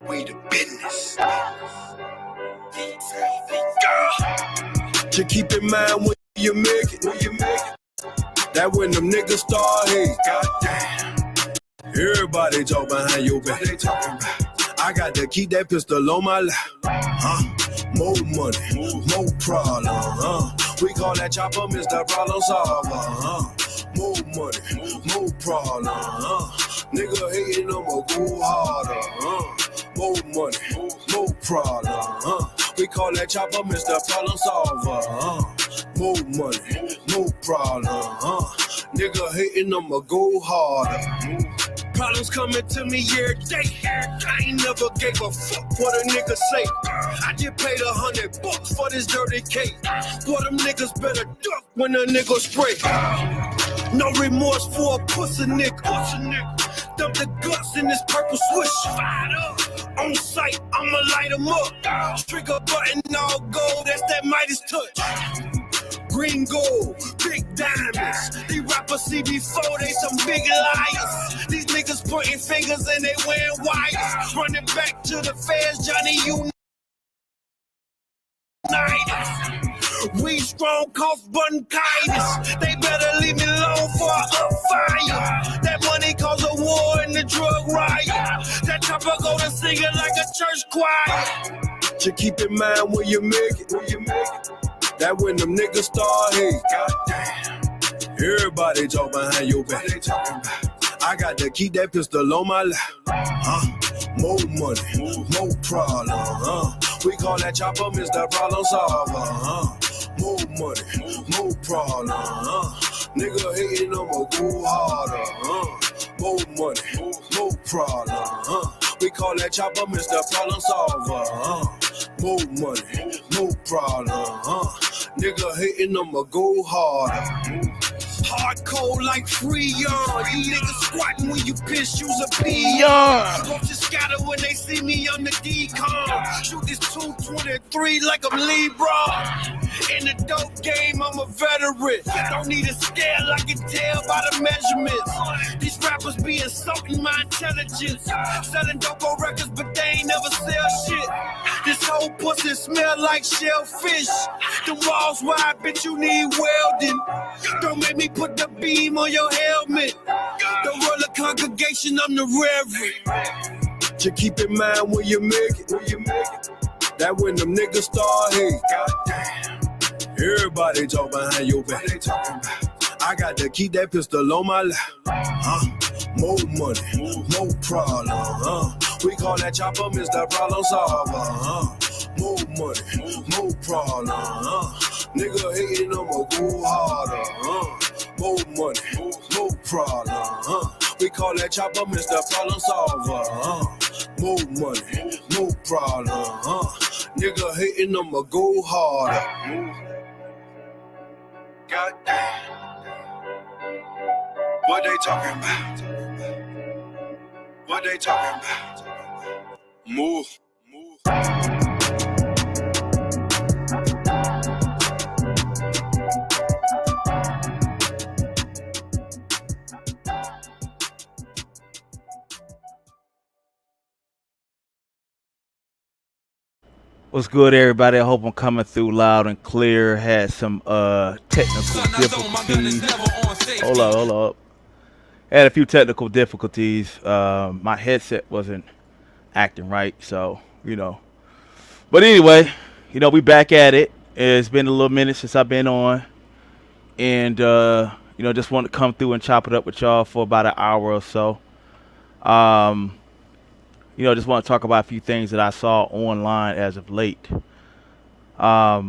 We the business. Girl, to keep in mind when you make it, that when them niggas start hating, goddamn, everybody talk behind your back. They talking about. I got to keep that pistol on my lap. More money, more problem. We call that chopper Mr. Problem Solver. More money, more problem. Nigga hating, I'ma go harder. More money, more problem. We call that chopper Mr. Problem Solver. More money, more problem. Nigga hating, I'ma go harder. Problems coming to me every day. I ain't never gave a fuck what a nigga say. I just paid $100 for this dirty cake. Boy, them niggas better duck when a nigga spray. No remorse for a pussy nigga. Dump the guts in this purple swish. On sight, I'ma light 'em up. Trigger button all gold, that's that Midas touch. Green gold, big diamonds. These rappers see before they some big liars. These niggas pointing fingers and they wearing wires. Running back to the feds, Johnny Unitas. We strong, cough button kindness. They better leave me alone for a fire. That money cause a war and the drug riot. That chopper go to singing like a church choir. To keep in mind when you make it, that when them niggas start hating, goddamn, everybody talk behind your back. They talking about. I got to keep that pistol on my lap. More money, more problem. We call that chopper Mr. Problem Solver. More money, more problem. Nigga hating, I'ma go harder. More money, more problem. We call that chopper Mr. Problem Solver. More money, more problem. Nigga hating, I'ma go harder. Hardcore like Freon. You niggas squatting when you piss, use a peon. Don't just scatter when they see me on the decon. Shoot this 223 like I'm LeBron. In the dope game, I'm a veteran. Don't need a scale, I can tell by the measurements. These rappers be insulting my intelligence. Selling dope on records, but they ain't never sell shit. This whole pussy smell like shellfish. The walls wide, bitch, you need welding. Don't make me put the beam on your helmet. The roller congregation, I'm the reverend. To keep in mind when you make it, that when them niggas start hating, goddamn, everybody talk behind your back. They talking about. I got to keep that pistol on my lap. More money, more problem. We call that chopper Mr. Problem Solver. More money, more problem. Nigga hating, I'ma go harder. More money, more problem. We call that chopper Mr. Problem Solver. More money, more problem. Nigga hating, I'ma go harder. Goddamn. What they talking about? What they talking about? Move. What's good, everybody? I hope I'm coming through loud and clear. Had some technical difficulties. Hold up. Had a few technical difficulties. My headset wasn't acting right, so But anyway, we back at it. It's been a little minute since I've been on, and just want to come through and chop it up with y'all for about an hour or so. Just want to talk about a few things that I saw online as of late. I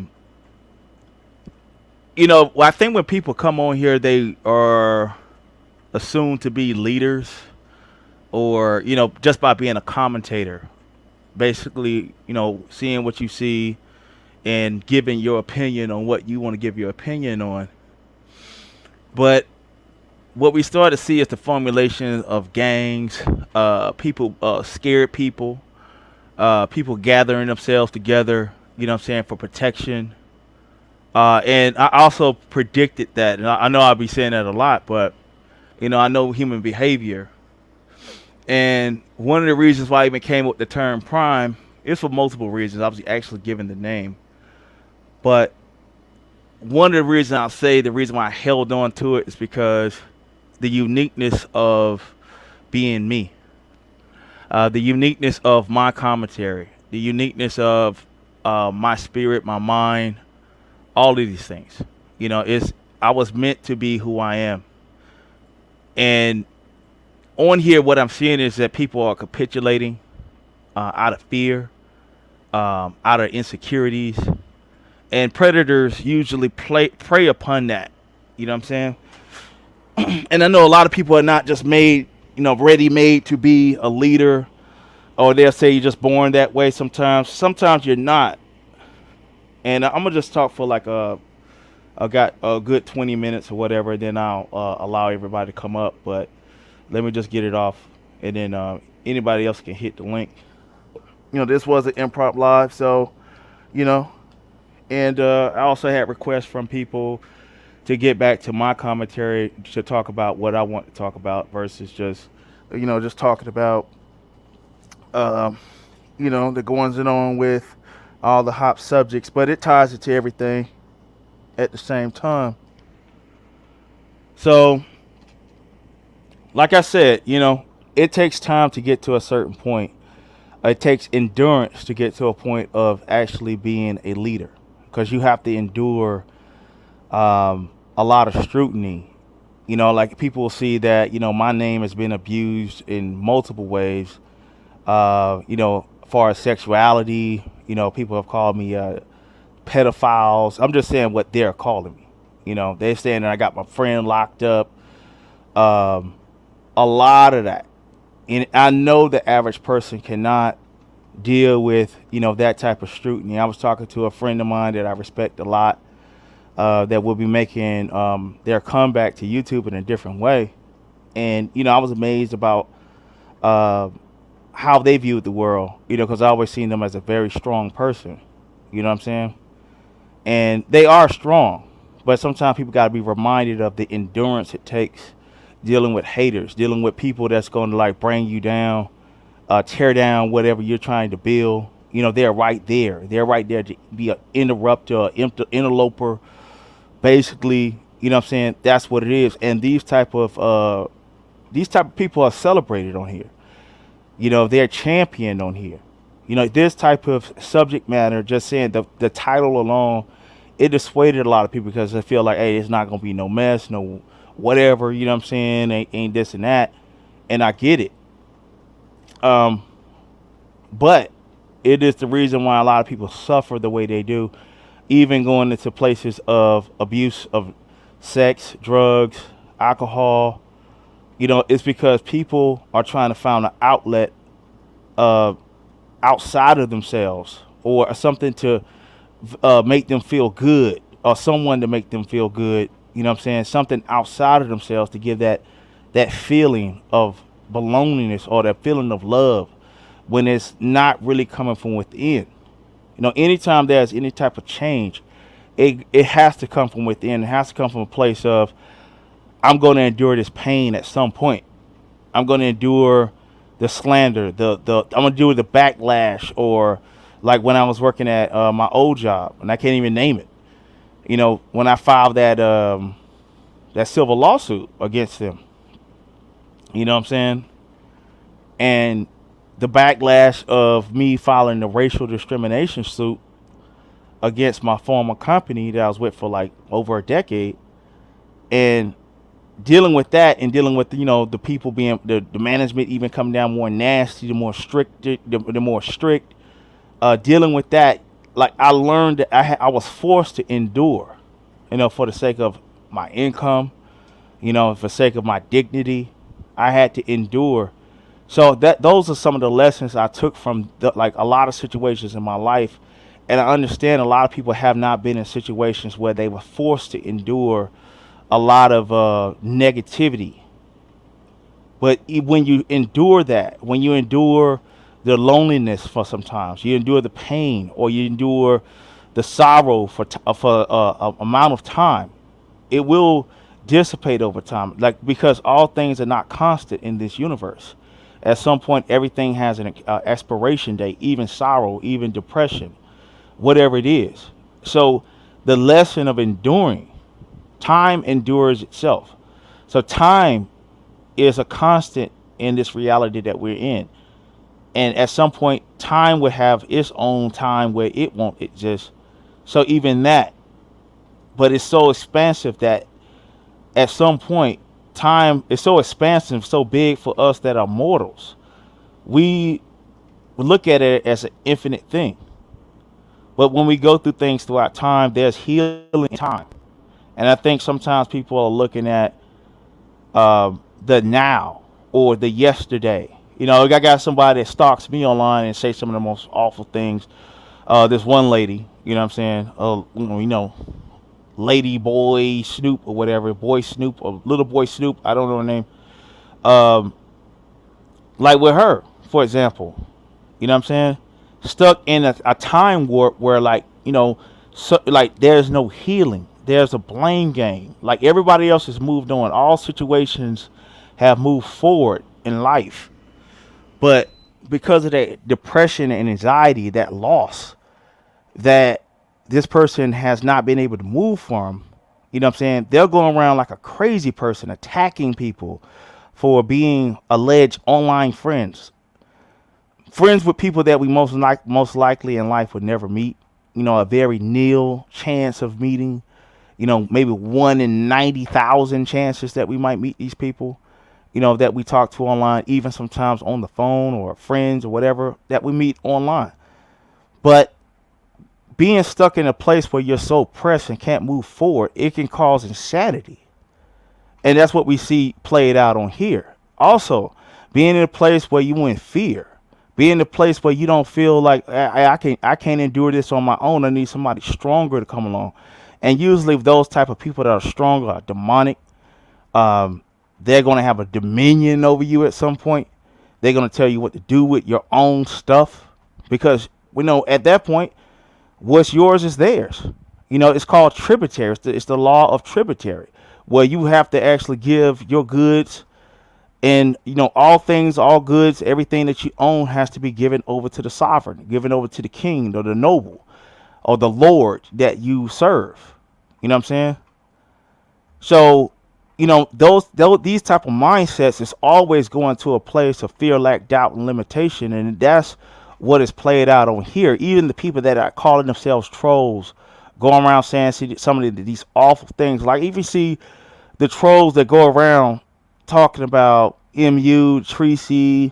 think when people come on here, they are assumed to be leaders, or just by being a commentator, basically seeing what you see and giving your opinion on what you want to give your opinion on. But what we start to see is the formulation of gangs, people, scared people, people gathering themselves together, for protection. And I also predicted that, and I know I'll be saying that a lot, but, I know human behavior. And one of the reasons why I even came up with the term prime is for multiple reasons. I was actually given the name. But one of the reasons I'll say the reason why I held on to it is because the uniqueness of being me, the uniqueness of my commentary, the uniqueness of my spirit, my mind, all of these things. I was meant to be who I am. And on here, what I'm seeing is that people are capitulating out of fear, out of insecurities, and predators usually prey upon that. You know what I'm saying? And I know a lot of people are not just made, ready made to be a leader, or they'll say you're just born that way. Sometimes you're not. And I'm gonna just talk for like I got a good 20 minutes or whatever, then I'll allow everybody to come up. But let me just get it off, and then anybody else can hit the link. This was an improv live, so and I also had requests from people to get back to my commentary to talk about what I want to talk about versus just talking about the goings on with all the hot subjects, but it ties into everything at the same time. So, like I said, it takes time to get to a certain point. It takes endurance to get to a point of actually being a leader, because you have to endure a lot of scrutiny. Like people will see that, my name has been abused in multiple ways. As far as sexuality, people have called me pedophiles. I'm just saying what they're calling me. They're saying that I got my friend locked up. A lot of that. And I know the average person cannot deal with, that type of scrutiny. I was talking to a friend of mine that I respect a lot, that will be making their comeback to YouTube in a different way. And, I was amazed about how they viewed the world, because I always seen them as a very strong person. You know what I'm saying? And they are strong, but sometimes people got to be reminded of the endurance it takes dealing with haters, dealing with people that's going to like bring you down, tear down whatever you're trying to build. They're right there. They're right there to be an interrupter, interloper. Basically, what I'm saying? That's what it is. And these type of people are celebrated on here. They're championed on here. This type of subject matter, just saying the title alone, it dissuaded a lot of people because they feel like, hey, it's not going to be no mess, no whatever, what I'm saying? Ain't this and that. And I get it. But it is the reason why a lot of people suffer the way they do, even going into places of abuse of sex, drugs, alcohol. It's because people are trying to find an outlet outside of themselves, or something to make them feel good, or someone to make them feel good. What I'm saying? Something outside of themselves to give that feeling of belongingness or that feeling of love, when it's not really coming from within. Anytime there's any type of change, it has to come from within. It has to come from a place of, I'm going to endure this pain at some point. I'm going to endure the slander, I'm going to endure the backlash, or like when I was working at my old job, and I can't even name it. When I filed that civil lawsuit against them. What I'm saying? And the backlash of me filing the racial discrimination suit against my former company that I was with for like over a decade, and dealing with that, and dealing with the people being the management even coming down more nasty, the more strict, dealing with that. Like, I learned that I was forced to endure, for the sake of my income, for the sake of my dignity. I had to endure. So those are some of the lessons I took from a lot of situations in my life. And I understand a lot of people have not been in situations where they were forced to endure a lot of negativity. But when you endure that, when you endure the loneliness for sometimes, you endure the pain, or you endure the sorrow for amount of time, it will dissipate over time. Because all things are not constant in this universe. At some point, everything has an expiration date, even sorrow, even depression, whatever it is. So the lesson of enduring, time endures itself. So time is a constant in this reality that we're in. And at some point, time will have its own time where it won't exist. So even that, but it's so expansive that at some point, time is so expansive, so big for us that are mortals. We look at it as an infinite thing. But when we go through things throughout time, there's healing in time. And I think sometimes people are looking at the now or the yesterday. You know, I got somebody that stalks me online and say some of the most awful things. This one lady, you know what I'm saying? Lady Boy Snoop or whatever, Boy Snoop or Little Boy Snoop, I don't know her name. Like with her, for example, you know what I'm saying? Stuck in a time warp where, like, like there's no healing. There's a blame game. Like everybody else has moved on. All situations have moved forward in life. But because of that depression and anxiety, that loss that this person has not been able to move from, you know what I'm saying? They're going around like a crazy person, attacking people for being alleged online friends. Friends with people that we most likely in life would never meet. You know, a very nil chance of meeting. You know, maybe 1 in 90,000 chances that we might meet these people, you know, that we talk to online, even sometimes on the phone or friends or whatever that we meet online. But being stuck in a place where you're so pressed and can't move forward, it can cause insanity. And that's what we see played out on here. Also, being in a place where you in fear, being in a place where you don't feel like I can't endure this on my own. I need somebody stronger to come along. And usually those type of people that are stronger are demonic. They're going to have a dominion over you at some point. They're going to tell you what to do with your own stuff. Because we know at that point, what's yours is theirs. You know, it's called tributary. It's the law of tributary, where you have to actually give your goods. And, you know, all things, all goods, everything that you own has to be given over to the sovereign, given over to the king or the noble or the Lord that you serve. You know what I'm saying? So, you know, these type of mindsets is always going to a place of fear, lack, doubt, and limitation. And that's what is played out on here. Even the people that are calling themselves trolls, going around saying some of these awful things. Like, if you see the trolls that go around talking about MU, Tracy,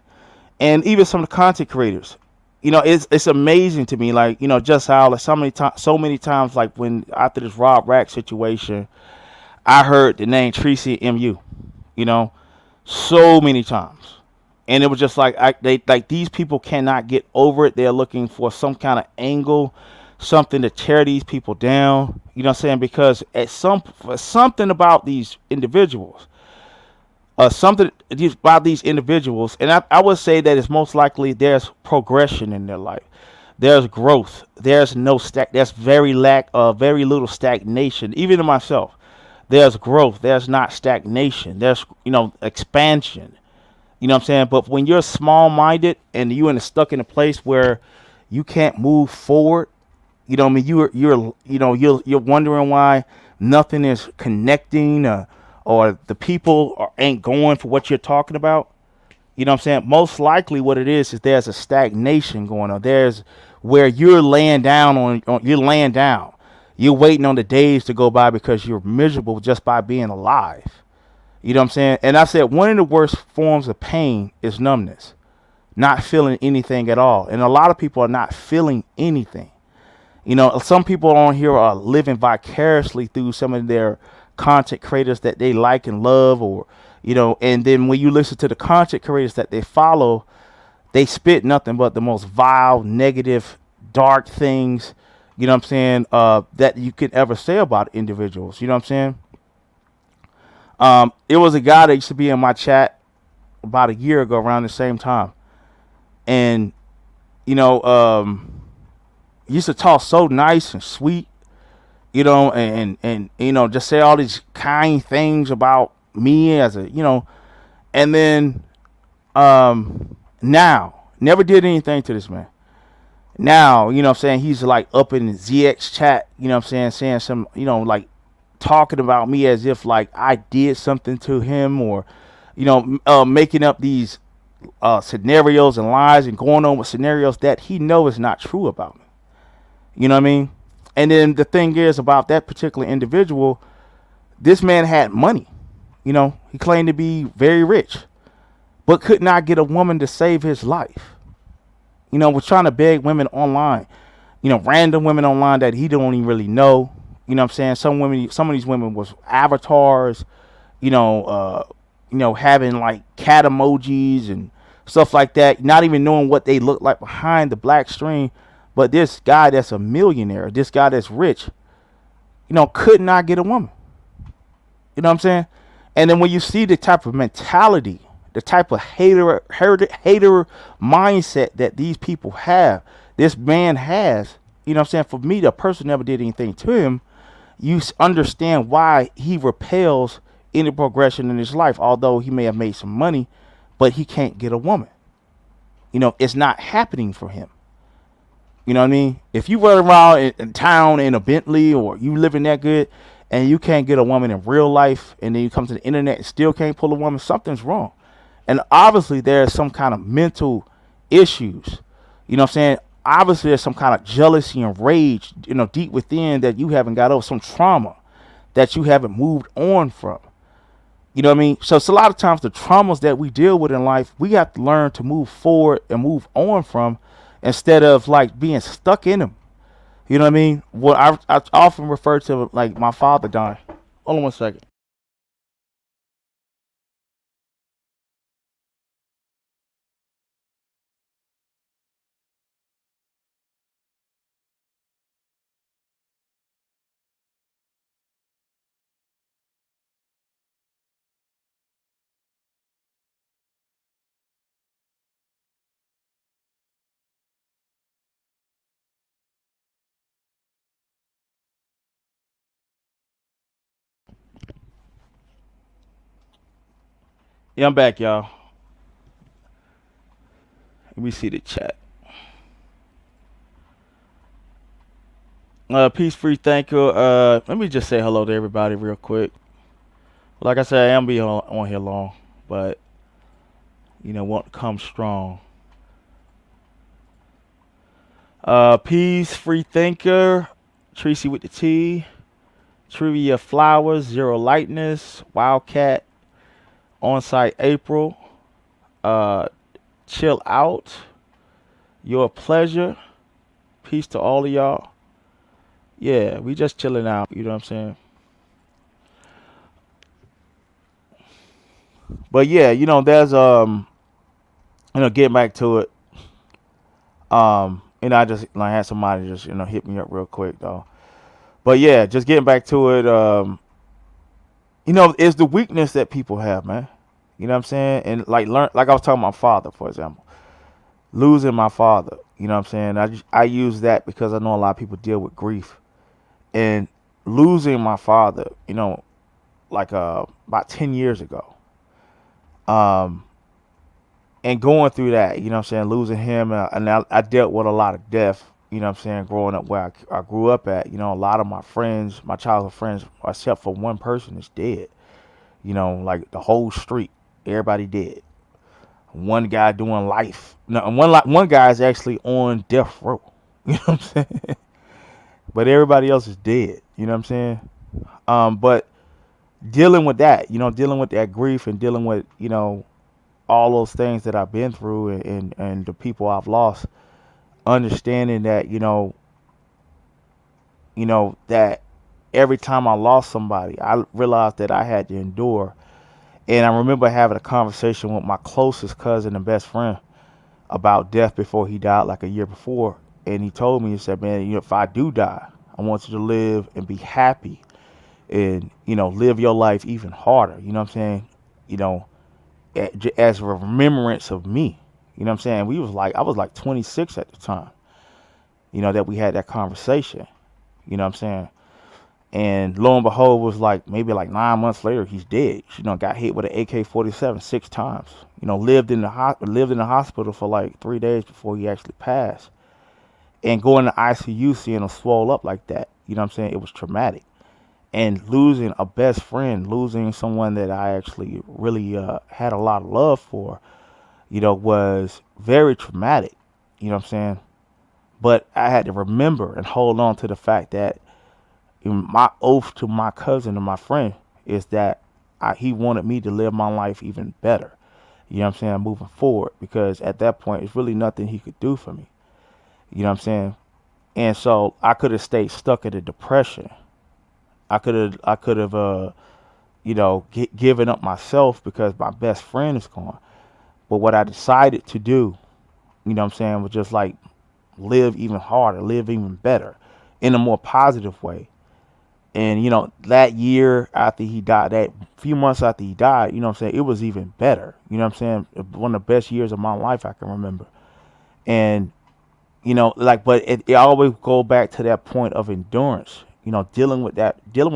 and even some of the content creators. You know, it's amazing to me, like, you know, just how like so many times, like when after this Rob Rack situation, I heard the name Tracy MU, you know, so many times. And it was just like these people cannot get over it. They're looking for some kind of angle, something to tear these people down. You know what I'm saying? Because something about these individuals, something about these individuals, and I would say that it's most likely there's progression in their life. There's growth. There's very little stagnation. Even in myself, there's growth. There's not stagnation. There's, you know, expansion. You know what I'm saying? But when you're small-minded and you're stuck in a place where you can't move forward, you know what I mean? You're wondering why nothing is connecting, or the people ain't going for what you're talking about. You know what I'm saying? Most likely what it is there's a stagnation going on. There's where you're laying down you're laying down. You're waiting on the days to go by because you're miserable just by being alive. You know what I'm saying? And I said one of the worst forms of pain is numbness. Not feeling anything at all. And a lot of people are not feeling anything. You know, some people on here are living vicariously through some of their content creators that they like and love, or, you know, and then when you listen to the content creators that they follow, they spit nothing but the most vile, negative, dark things, you know what I'm saying, that you could ever say about individuals. You know what I'm saying? It was a guy that used to be in my chat about a year ago around the same time. And, you know, used to talk so nice and sweet, you know, and you know, just say all these kind things about me as a, you know, and then Now, never did anything to this man. Now, you know what I'm saying, he's like up in the ZX chat, you know what I'm saying some, like talking about me as if like I did something to him, or, making up these scenarios and lies and going on with scenarios that he knows is not true about me. You know what I mean? And then the thing is about that particular individual, this man had money. He claimed to be very rich, but could not get a woman to save his life. Was trying to beg women online, random women online that he don't even really know. You know what I'm saying? Some of these women was avatars, having like cat emojis and stuff like that, not even knowing what they look like behind the black screen. But this guy that's a millionaire, this guy that's rich, could not get a woman. You know what I'm saying? And then when you see the type of mentality, the type of hater mindset that these people have, this man has, you know what I'm saying? For me, the person never did anything to him. You understand why he repels any progression in his life, although he may have made some money, but he can't get a woman. It's not happening for him. You know what I mean? If you run around in town in a Bentley, or you living that good and you can't get a woman in real life, and then you come to the internet and still can't pull a woman, something's wrong. And obviously there's some kind of mental issues. You know what I'm saying? Obviously there's some kind of jealousy and rage, deep within that you haven't got over, some trauma that you haven't moved on from. You know what I mean? So it's a lot of times the traumas that we deal with in life, we have to learn to move forward and move on from, instead of like being stuck in them. You know what I mean? What I often refer to like my father dying. Hold on one second. Yeah, I'm back, y'all. Let me see the chat. Peace, free, thank you. Let me just say hello to everybody real quick. Like I said, I am be on here long, but want to come strong. Peace, free thinker, Tracy with the T, Trivia Flowers, Zero Lightness, Wildcat, On-Site April, Chill Out, Your Pleasure. Peace to all of y'all. Yeah, we just chilling out, you know what I'm saying? But yeah, there's getting back to it. I just had somebody just hit me up real quick though. But yeah, just getting back to it. It's the weakness that people have, man. You know what I'm saying? And like I was talking about my father, for example, losing my father. You know what I'm saying? I use that because I know a lot of people deal with grief, and losing my father. About 10 years ago. And going through that, you know what I'm saying, losing him, and I dealt with a lot of death, you know what I'm saying, growing up where I grew up at. A lot of my friends, my childhood friends, except for one person, is dead. Like the whole street, everybody dead. One guy doing life. No, one guy is actually on death row. You know what I'm saying? But everybody else is dead. You know what I'm saying? But dealing with that, dealing with that grief, and dealing with, all those things that I've been through, and the people I've lost, understanding that, that every time I lost somebody, I realized that I had to endure. And I remember having a conversation with my closest cousin and best friend about death before he died, like a year before. And he told me, he said, man, if I do die, I want you to live and be happy, and, live your life even harder. You know what I'm saying? As a remembrance of me. You know what I'm saying? I was like 26 at the time, that we had that conversation. You know what I'm saying? And lo and behold, was like maybe like 9 months later, he's dead. You know, got hit with an AK-47 6 times. You know, lived in the hospital for like 3 days before he actually passed. And going to ICU, seeing him swole up like that, you know what I'm saying? It was traumatic. And losing a best friend, losing someone that I actually really had a lot of love for, you know, was very traumatic. You know what I'm saying? But I had to remember and hold on to the fact that my oath to my cousin and my friend is that he wanted me to live my life even better. You know what I'm saying? Moving forward, because at that point, it's really nothing he could do for me. You know what I'm saying? And so I could have stayed stuck in a depression. I could have, you know, given up myself because my best friend is gone. But what I decided to do, you know what I'm saying, was just like live even harder, live even better in a more positive way. And, you know, that year after he died, that few months after he died, you know what I'm saying, it was even better. You know what I'm saying? One of the best years of my life I can remember. And, you know, like, but it always go back to that point of endurance, you know, dealing with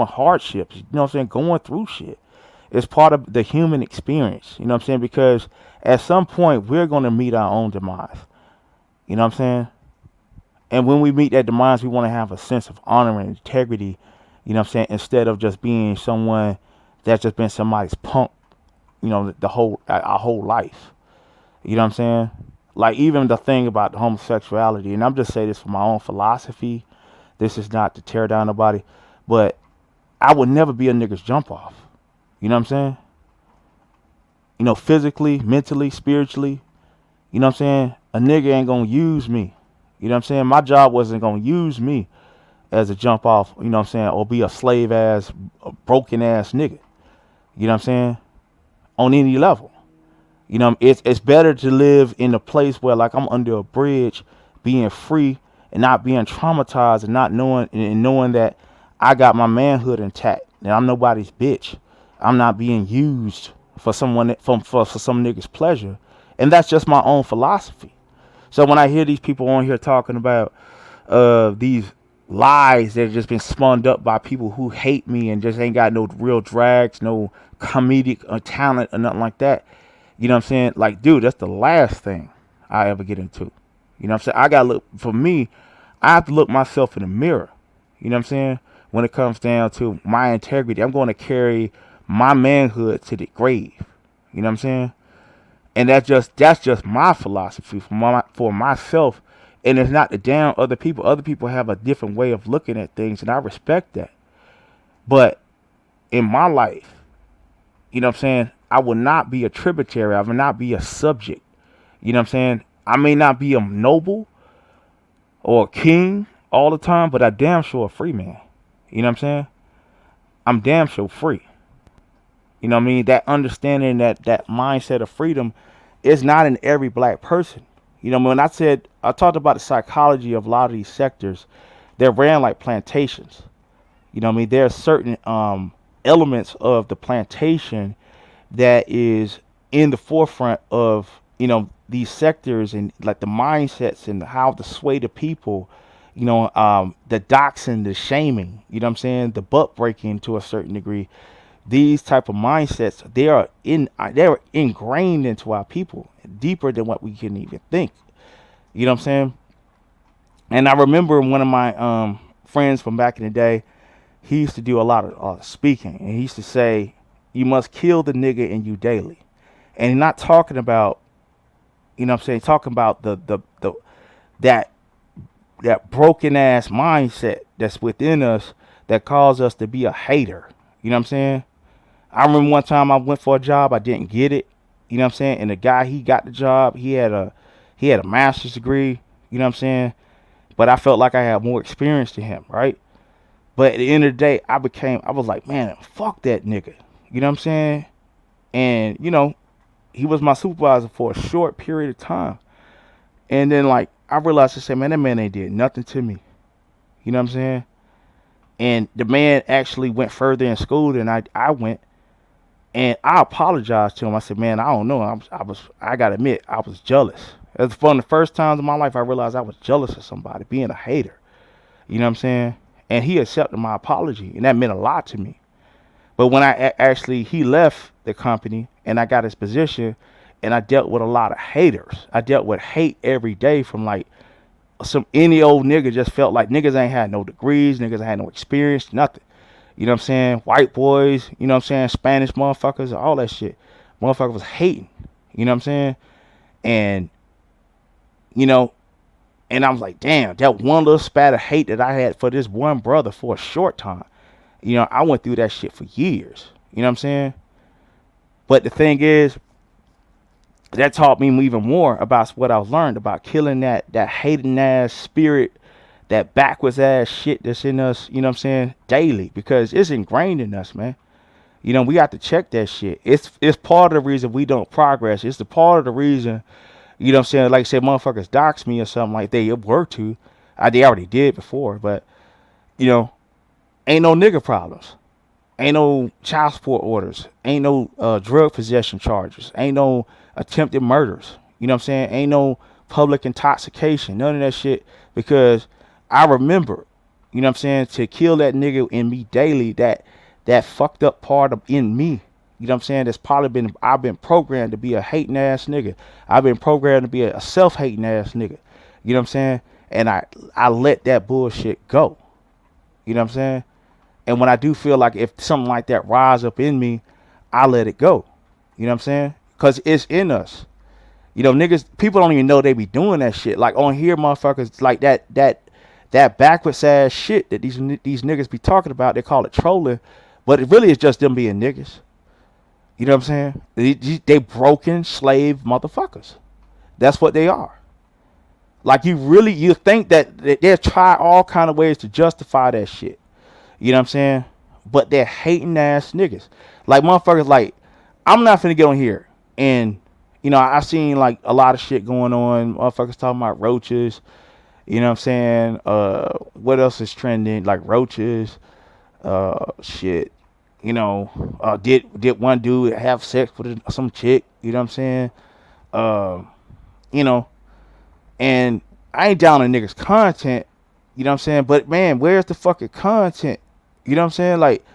hardships, you know what I'm saying, going through shit. It's part of the human experience, you know what I'm saying? Because at some point we're going to meet our own demise. You know what I'm saying? And when we meet that demise, we want to have a sense of honor and integrity, you know what I'm saying, instead of just being someone that's just been somebody's punk, you know, our whole life. You know what I'm saying? Like, even the thing about homosexuality, and I'm just saying this for my own philosophy. This is not to tear down nobody, but I would never be a nigga's jump off. You know what I'm saying? You know, physically, mentally, spiritually. You know what I'm saying? A nigga ain't gonna use me. You know what I'm saying? My job wasn't gonna use me as a jump off, you know what I'm saying, or be a slave ass, a broken ass nigga. You know what I'm saying? On any level. You know, it's better to live in a place where, like, I'm under a bridge, being free and not being traumatized, and not knowing that I got my manhood intact, and I'm nobody's bitch. I'm not being used for some nigga's pleasure, and that's just my own philosophy. So when I hear these people on here talking about these lies that have just been spun up by people who hate me and just ain't got no real drags, no comedic talent or nothing like that. You know what I'm saying? Like, dude, that's the last thing I ever get into. You know what I'm saying? I have to look myself in the mirror. You know what I'm saying? When it comes down to my integrity, I'm going to carry my manhood to the grave. You know what I'm saying? And that's just my philosophy for myself. And it's not to down other people. Other people have a different way of looking at things, and I respect that. But in my life, you know what I'm saying, I will not be a tributary. I will not be a subject. You know what I'm saying? I may not be a noble or a king all the time, but I damn sure a free man. You know what I'm saying? I'm damn sure free. You know what I mean? That understanding, that mindset of freedom is not in every black person. You know, when I talked about the psychology of a lot of these sectors, they're ran like plantations. You know what I mean? There are certain elements of the plantation that is in the forefront of, you know, these sectors, and like the mindsets and how to sway the people, you know, the doxing, the shaming, you know what I'm saying, the butt breaking to a certain degree. These type of mindsets, they're ingrained into our people deeper than what we can even think. You know what I'm saying? And I remember one of my friends from back in the day, he used to do a lot of speaking, and he used to say, you must kill the nigga in you daily. And he's not talking about, you know what I'm saying, talking about that broken ass mindset that's within us that caused us to be a hater. You know what I'm saying? I remember one time I went for a job, I didn't get it. You know what I'm saying? And the guy, he got the job. He had a master's degree, you know what I'm saying? But I felt like I had more experience than him, right? But at the end of the day, I was like, man, fuck that nigga. You know what I'm saying? And, you know, he was my supervisor for a short period of time. And then, like, I realized, I said, man, that man ain't did nothing to me. You know what I'm saying? And the man actually went further in school than I went. And I apologized to him. I said, man, I don't know. I got to admit, I was jealous. It was one of the first times in my life I realized I was jealous of somebody, being a hater. You know what I'm saying? and he accepted my apology, and that meant a lot to me. But when actually he left the company and I got his position, and I dealt with a lot of haters. I dealt with hate every day from like any old nigga just felt like niggas ain't had no degrees, niggas ain't had no experience, nothing. You know what I'm saying? White boys, you know what I'm saying? Spanish motherfuckers, all that shit. Motherfuckers was hating. You know what I'm saying? And, you know, and I was like, damn, that one little spat of hate that I had for this one brother for a short time. You know, I went through that shit for years. You know what I'm saying? But the thing is, that taught me even more about what I was learned about killing that hating ass spirit, that backwards ass shit that's in us, you know what I'm saying, daily, because it's ingrained in us, man. You know, we got to check that shit. It's part of the reason we don't progress. It's the part of the reason, you know what I'm saying, like I said, motherfuckers dox me or something like they were to. They already did before, but, you know, ain't no nigga problems. Ain't no child support orders. Ain't no drug possession charges. Ain't no attempted murders. You know what I'm saying? Ain't no public intoxication. None of that shit. Because I remember, you know what I'm saying, to kill that nigga in me daily, that fucked up part of in me. You know what I'm saying? That's probably I've been programmed to be a hating ass nigga. I've been programmed to be a self-hating ass nigga. You know what I'm saying? And I let that bullshit go. You know what I'm saying? And when I do feel like if something like that rise up in me, I let it go. You know what I'm saying? Because it's in us. You know, niggas, people don't even know they be doing that shit. Like on here, motherfuckers, like that backwards ass shit that these niggas be talking about, they call it trolling. But it really is just them being niggas. You know what I'm saying? They broken slave motherfuckers. That's what they are. Like you think that they'll try all kind of ways to justify that shit. You know what I'm saying? But they're hating ass niggas. Like motherfuckers, like, I'm not finna get on here. And, you know, I seen like a lot of shit going on. Motherfuckers talking about roaches. You know what I'm saying? What else is trending? Like roaches. Shit. You know, did one dude have sex with some chick? You know what I'm saying? You know, and I ain't down on niggas' content. You know what I'm saying? But man, where's the fucking content? You know what I'm saying? Like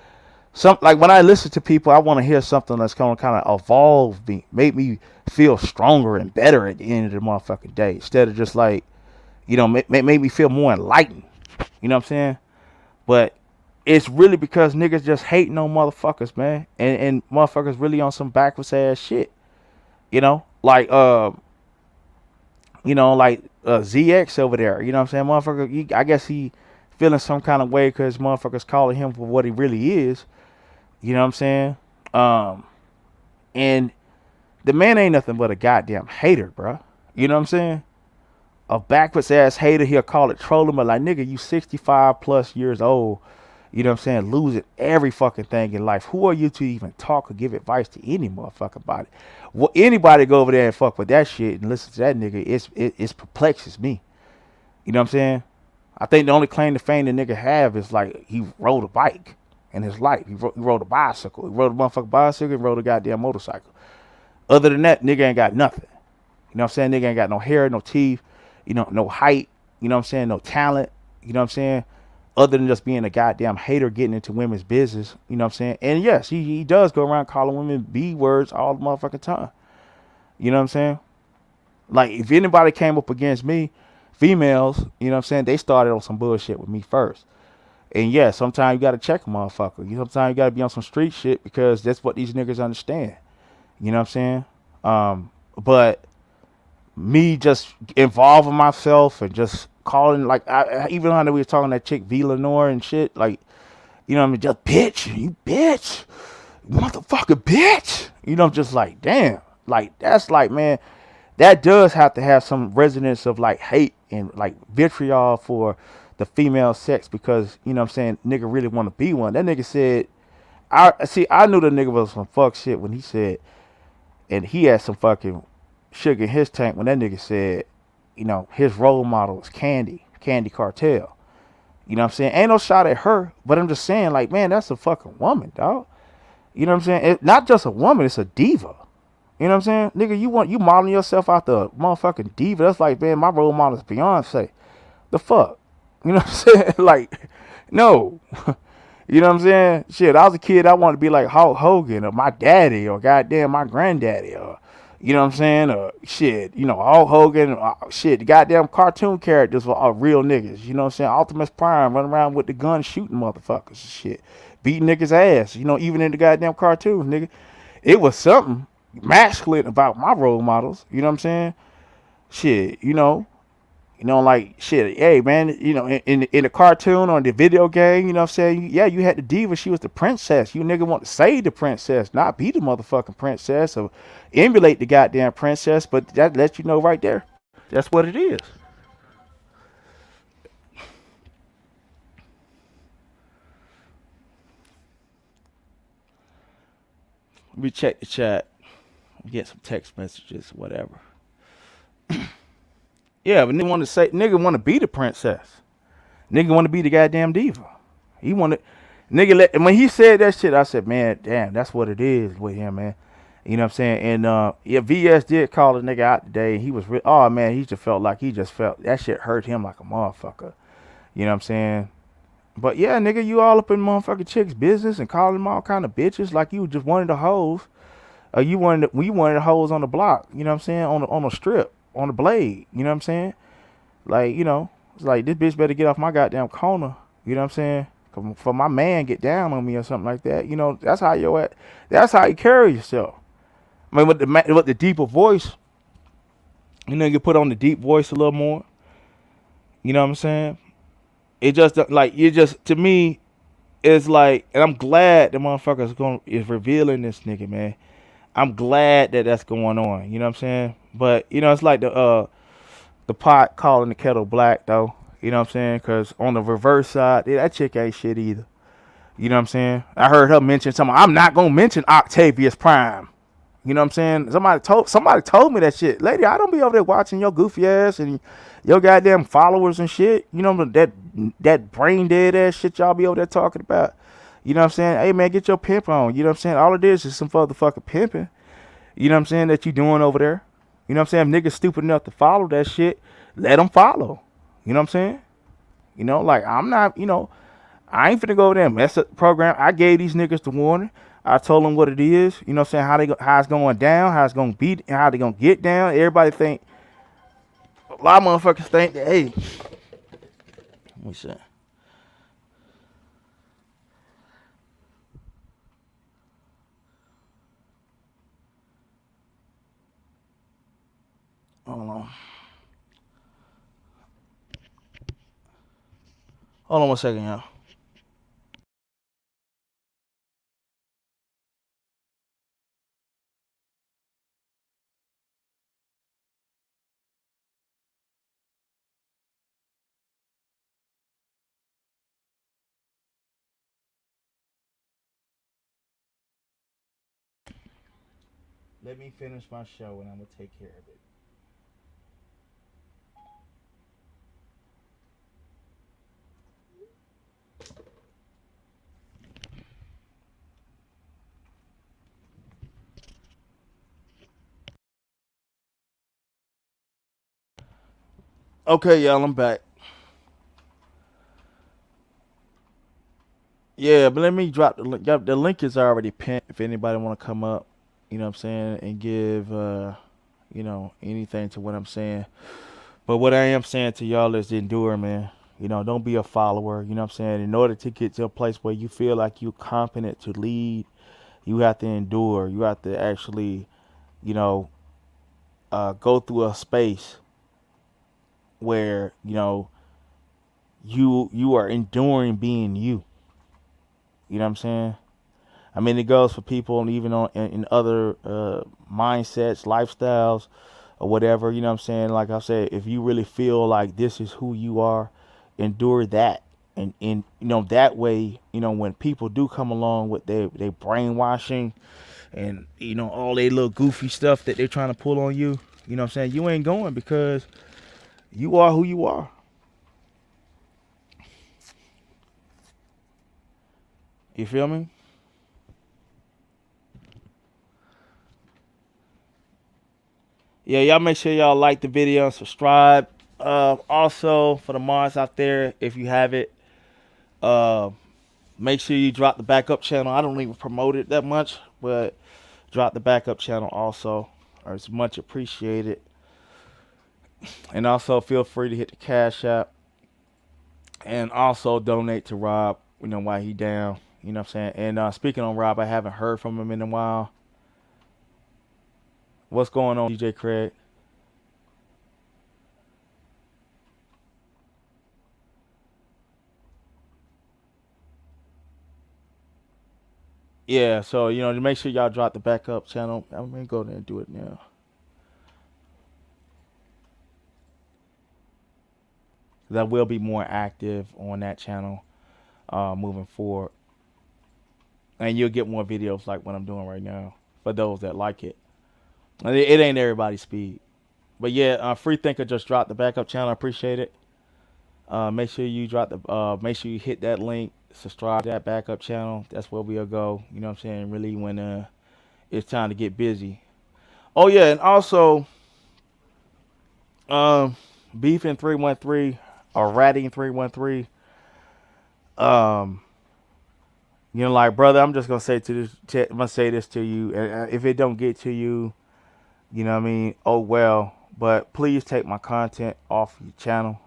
when I listen to people, I want to hear something that's gonna kind of evolve me, make me feel stronger and better at the end of the motherfucking day, instead of just like, you know, make me feel more enlightened. You know what I'm saying? But it's really because niggas just hating on motherfuckers, man, and motherfuckers really on some backwards ass shit. You know, like ZX over there. You know what I'm saying? Motherfucker, I guess he feeling some kind of way because motherfuckers calling him for what he really is. You know what I'm saying? And the man ain't nothing but a goddamn hater, bro. You know what I'm saying? A backwards ass hater. He'll call it trolling, but like, nigga, you 65 plus years old. You know what I'm saying? Losing every fucking thing in life. Who are you to even talk or give advice to any motherfucker about it? Well, anybody go over there and fuck with that shit and listen to that nigga, it perplexes me. You know what I'm saying? I think the only claim to fame the nigga have is like he rode a bike in his life. He rode a bicycle. He rode a motherfucking bicycle and rode a goddamn motorcycle. Other than that, nigga ain't got nothing. You know what I'm saying? Nigga ain't got no hair, no teeth, you know, no height, you know what I'm saying? No talent, you know what I'm saying? Other than just being a goddamn hater getting into women's business, you know what I'm saying? And yes, he does go around calling women B words all the motherfucking time. You know what I'm saying? Like, if anybody came up against me, females, you know what I'm saying, they started on some bullshit with me first. And yeah, sometimes you got to check a motherfucker. Sometimes you got to be on some street shit because that's what these niggas understand. You know what I'm saying? But me just involving myself and just calling, like, even when we were talking to that chick V Lenore and shit, like, you know what I mean, just bitch, you bitch, motherfucker bitch. You know, just like, damn, like, that's like, man, that does have to have some resonance of like hate and like vitriol for the female sex, because, you know what I'm saying, nigga really want to be one. That nigga said, I knew the nigga was some fuck shit when he said, and he had some fucking sugar in his tank when that nigga said, you know, his role model was Candy Cartel. You know what I'm saying? Ain't no shot at her, but I'm just saying, like, man, that's a fucking woman, dog. You know what I'm saying? It's not just a woman, it's a diva. You know what I'm saying? Nigga, you modeling yourself out the motherfucking diva. That's like, man, my role model is Beyonce. The fuck? You know what I'm saying? Like, No. You know what I'm saying? Shit, I was a kid, I wanted to be like Hulk Hogan or my daddy or goddamn my granddaddy or, you know what I'm saying? Or shit, you know, Hulk Hogan, shit, the goddamn cartoon characters were all real niggas. You know what I'm saying? Optimus Prime running around with the gun shooting motherfuckers and shit. Beating niggas' ass, you know, even in the goddamn cartoons, nigga. It was something masculine about my role models. You know what I'm saying? Shit, like shit. Hey man, in the cartoon or the video game, you know what I'm saying? Yeah, you had the diva. She was the princess. You nigga want to save the princess, not be the motherfucking princess or emulate the goddamn princess. But that lets you know right there. That's what it is. We check the chat. Get some text messages, whatever. Yeah, but nigga want to be the princess. Nigga want to be the goddamn diva. He wanted and when he said that shit, I said, man, damn, that's what it is with him, man. You know what I'm saying? And yeah, VS did call the nigga out today. He was oh man, he just felt that shit hurt him like a motherfucker. You know what I'm saying? But yeah, nigga, you all up in motherfucking chicks' business and calling them all kind of bitches like you just wanted the hoes. We wanted the hoes on the block. You know what I'm saying? On the strip, on the blade. You know what I'm saying? Like, it's like this bitch better get off my goddamn corner. You know what I'm saying? For my man get down on me or something like that. That's how that's how you carry yourself. I mean, with the deeper voice, you put on the deep voice a little more. You know what I'm saying? It just like to me, it's like, and I'm glad the motherfucker is revealing this nigga, man. I'm glad that that's going on. You know what I'm saying? But it's like the pot calling the kettle black though. You know what I'm saying? Because on the reverse side, that chick ain't shit either. You know what I'm saying? I heard her mention something. I'm not gonna mention Octavius Prime. You know what I'm saying? Somebody told me that shit. Lady, I don't be over there watching your goofy ass and your goddamn followers and shit. You know that brain dead ass shit y'all be over there talking about. You know what I'm saying? Hey man, get your pimp on. You know what I'm saying? All it is some motherfucking pimping. You know what I'm saying? That you doing over there. You know what I'm saying? If niggas stupid enough to follow that shit, let them follow. You know what I'm saying? Like I'm not, I ain't finna go over there and mess up the program. I gave these niggas the warning. I told them what it is. You know what I'm saying? How it's going down, how it's going to be, and how they going to get down. Everybody think, a lot of motherfuckers think that, hey, let me see. Hold on. Hold on 1 second, y'all. Let me finish my show and I'm going to take care of it. Okay, y'all, I'm back. Yeah, but let me drop the link. The link is already pinned if anybody want to come up, you know what I'm saying, and give, anything to what I'm saying. But what I am saying to y'all is endure, man. Don't be a follower. You know what I'm saying? In order to get to a place where you feel like you're competent to lead, you have to endure. You have to actually, go through a space where, you are enduring being you. You know what I'm saying? I mean, it goes for people even in other mindsets, lifestyles, or whatever. You know what I'm saying? Like I said, if you really feel like this is who you are, endure that. And that way, when people do come along with their brainwashing and, all their little goofy stuff that they're trying to pull on you, you know what I'm saying? You ain't going because you are who you are. You feel me? Yeah, y'all make sure y'all like the video and subscribe. Also, for the mods out there, if you have it, Make sure you drop the backup channel. I don't even promote it that much, but drop the backup channel also. It's much appreciated. And also feel free to hit the Cash App. And also donate to Rob, while he down. You know what I'm saying? And speaking on Rob, I haven't heard from him in a while. What's going on, DJ Craig? Yeah, so to make sure y'all drop the backup channel. I'm gonna go there and do it now. I will be more active on that channel moving forward, and you'll get more videos like what I'm doing right now for those that like it. It ain't everybody's speed, but yeah, Free Thinker just dropped the backup channel. I appreciate it. Make sure you make sure you hit that link, subscribe to that backup channel. That's where we'll go. You know what I'm saying? Really, when it's time to get busy. Oh yeah, and also, Beefing 313 or Ratting 313. Like brother, I'm just gonna say this to you, and if it don't get to you, you know what I mean. Oh well, but please take my content off your channel.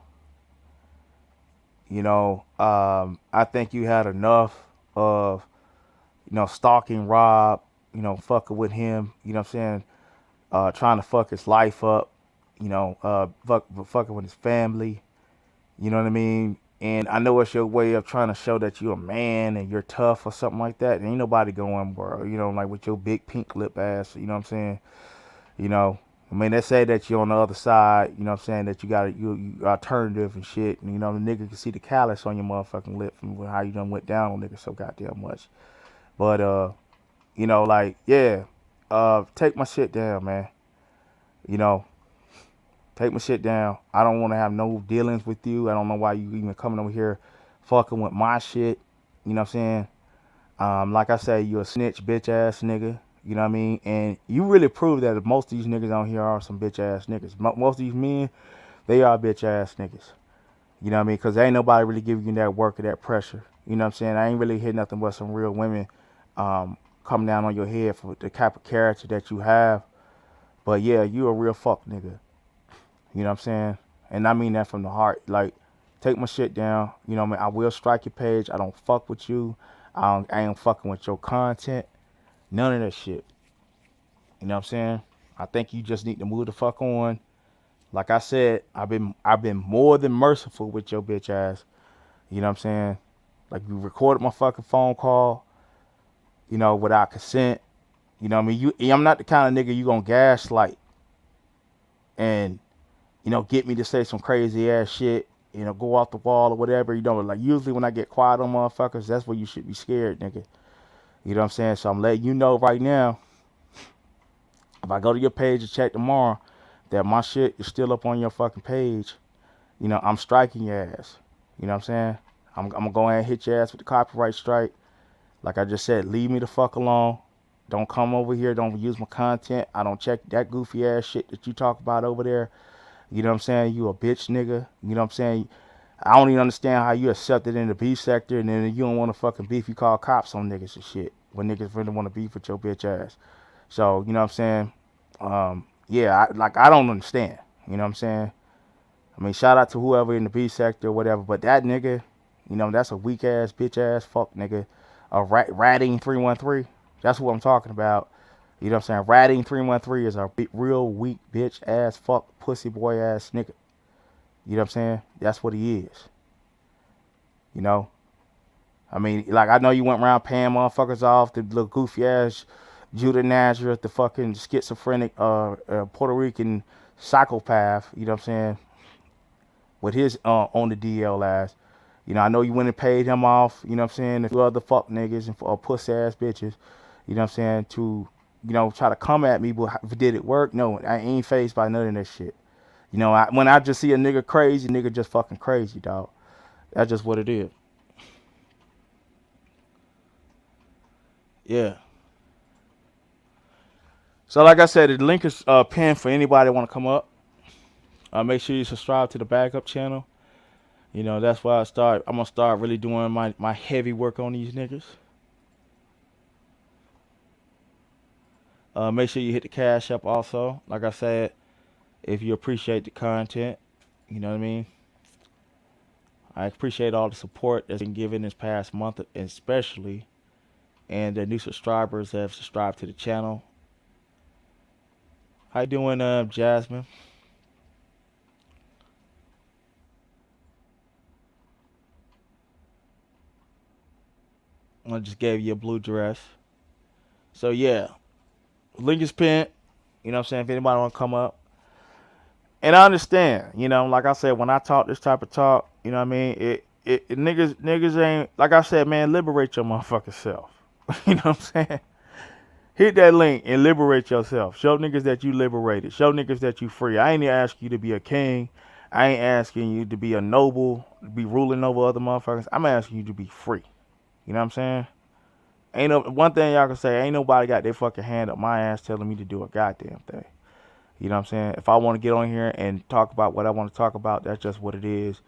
I think you had enough of, stalking Rob, fucking with him, you know what I'm saying, trying to fuck his life up, fucking with his family, you know what I mean? And I know it's your way of trying to show that you're a man and you're tough or something like that. And ain't nobody going, bro, like with your big pink lip ass, you know what I'm saying? They say that you're on the other side, you know what I'm saying, that you alternative and shit. And, the nigga can see the callus on your motherfucking lip from how you done went down on niggas so goddamn much. But, take my shit down, man. Take my shit down. I don't want to have no dealings with you. I don't know why you even coming over here fucking with my shit. You know what I'm saying? Like I say, you a snitch, bitch ass nigga. You know what I mean? And you really prove that most of these niggas on here are some bitch ass niggas. Most of these men, they are bitch ass niggas. You know what I mean? Because ain't nobody really giving you that work or that pressure. You know what I'm saying? I ain't really hit nothing but some real women coming down on your head for the type of character that you have. But yeah, you a real fuck nigga. You know what I'm saying? And I mean that from the heart. Like, take my shit down. You know what I mean? I will strike your page. I don't fuck with you. I ain't fucking with your content. None of that shit. You know what I'm saying? I think you just need to move the fuck on. Like I said, I've been more than merciful with your bitch ass. You know what I'm saying? Like, you recorded my fucking phone call, without consent. You know what I mean? I'm not the kind of nigga you gonna gaslight and, get me to say some crazy ass shit, go off the wall or whatever. Like, usually when I get quiet on motherfuckers, that's where you should be scared, nigga. You know what I'm saying? So I'm letting you know right now, if I go to your page and check tomorrow, that my shit is still up on your fucking page, I'm striking your ass. You know what I'm saying? I'm going to go ahead and hit your ass with the copyright strike. Like I just said, leave me the fuck alone. Don't come over here. Don't use my content. I don't check that goofy ass shit that you talk about over there. You know what I'm saying? You a bitch nigga. You know what I'm saying? I don't even understand how you accepted in the beef sector, and then you don't want to fucking beef. You call cops on niggas and shit when niggas really want to beef with your bitch ass. So, you know what I'm saying? Yeah, I don't understand. You know what I'm saying? I mean, shout out to whoever in the beef sector or whatever, but that nigga, that's a weak ass, bitch ass, fuck nigga. Ratting 313. That's what I'm talking about. You know what I'm saying? Ratting 313 is a real weak bitch ass, fuck pussy boy ass nigga. You know what I'm saying? That's what he is. I mean, like, I know you went around paying motherfuckers off, the little goofy ass Judah Nazareth, the fucking schizophrenic Puerto Rican psychopath, you know what I'm saying, with his on the DL ass. I know you went and paid him off, you know what I'm saying, a few other fuck niggas and pussy ass bitches, you know what I'm saying, to, try to come at me, but did it work? No, I ain't fazed by none of that shit. When I just see a nigga crazy, nigga just fucking crazy, dog. That's just what it is. Yeah. So like I said, the link is pinned for anybody that want to come up. Make sure you subscribe to the backup channel. You know, that's why I'm gonna start really doing my heavy work on these niggas. Make sure you hit the cash up also. Like I said, if you appreciate the content, you know what I mean? I appreciate all the support that's been given this past month, especially, and the new subscribers that have subscribed to the channel. How you doing, Jasmine? I just gave you a blue dress. So yeah, link is pinned. You know what I'm saying? If anybody want to come up. And I understand, you know, like I said, when I talk this type of talk, you know what I mean? It niggas ain't, like I said, man, liberate your motherfucking self. You know what I'm saying? Hit that link and liberate yourself. Show niggas that you liberated. Show niggas that you free. I ain't asking you to be a king. I ain't asking you to be a noble, to be ruling over other motherfuckers. I'm asking you to be free. You know what I'm saying? Ain't no one thing y'all can say, ain't nobody got their fucking hand up my ass telling me to do a goddamn thing. You know what I'm saying? If I want to get on here and talk about what I want to talk about, that's just what it is.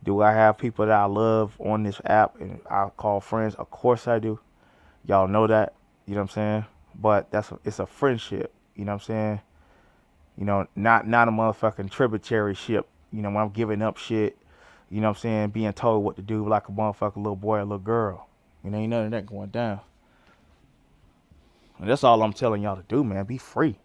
Do I have people that I love on this app and I call friends? Of course I do. Y'all know that. You know what I'm saying? But it's a friendship. You know what I'm saying? You know, not a motherfucking tributary ship. You know, when I'm giving up shit, you know what I'm saying, being told what to do like a motherfucking little boy or little girl. You know, ain't none of that going down. And that's all I'm telling y'all to do, man. Be free.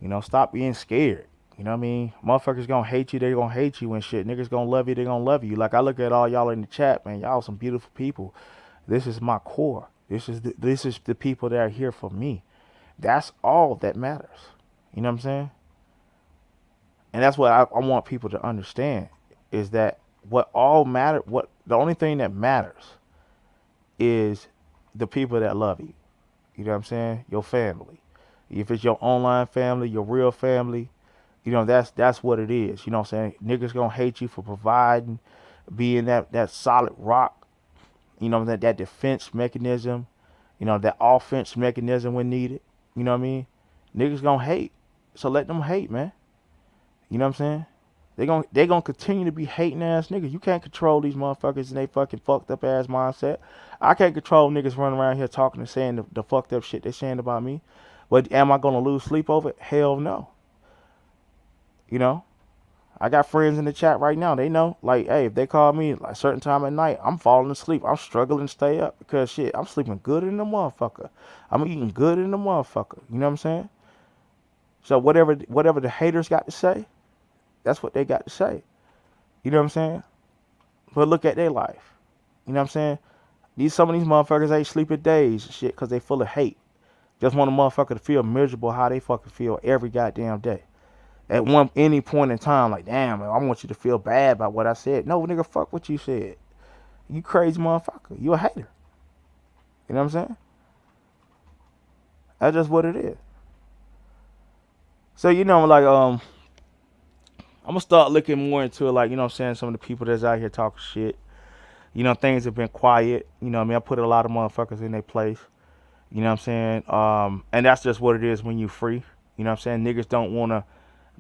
You know, stop being scared. You know what I mean? Motherfuckers gonna hate you, they gonna hate you and shit. Niggas gonna love you, they gonna love you. Like, I look at all y'all in the chat, man. Y'all some beautiful people. This is my core. This is the people that are here for me. That's all that matters. You know what I'm saying? And that's what I want people to understand, is that the only thing that matters is the people that love you. You know what I'm saying? Your family. If it's your online family, your real family, you know, that's what it is. You know what I'm saying? Niggas gonna hate you for providing, being that solid rock, you know, that defense mechanism, you know, that offense mechanism when needed. You know what I mean? Niggas gonna hate. So let them hate, man. You know what I'm saying? They gonna continue to be hating ass niggas. You can't control these motherfuckers and they fucking fucked up ass mindset. I can't control niggas running around here talking and saying the fucked up shit they saying about me. But am I gonna lose sleep over it? Hell no. You know, I got friends in the chat right now. They know, like, hey, if they call me like a certain time at night, I'm falling asleep. I'm struggling to stay up because shit, I'm sleeping good in the motherfucker. I'm eating good in the motherfucker. You know what I'm saying? So whatever the haters got to say, that's what they got to say. You know what I'm saying? But look at their life. You know what I'm saying? Some of these motherfuckers ain't sleeping days and shit because they full of hate. Just want a motherfucker to feel miserable how they fucking feel every goddamn day. At any point in time, like, damn, man, I want you to feel bad about what I said. No, nigga, fuck what you said. You crazy motherfucker. You a hater. You know what I'm saying? That's just what it is. So, you know, like, I'm gonna start looking more into it, like, you know what I'm saying, some of the people that's out here talking shit. You know, things have been quiet. You know what I mean? I put a lot of motherfuckers in their place. You know what I'm saying? And that's just what it is when you free. You know what I'm saying? Niggas don't want to,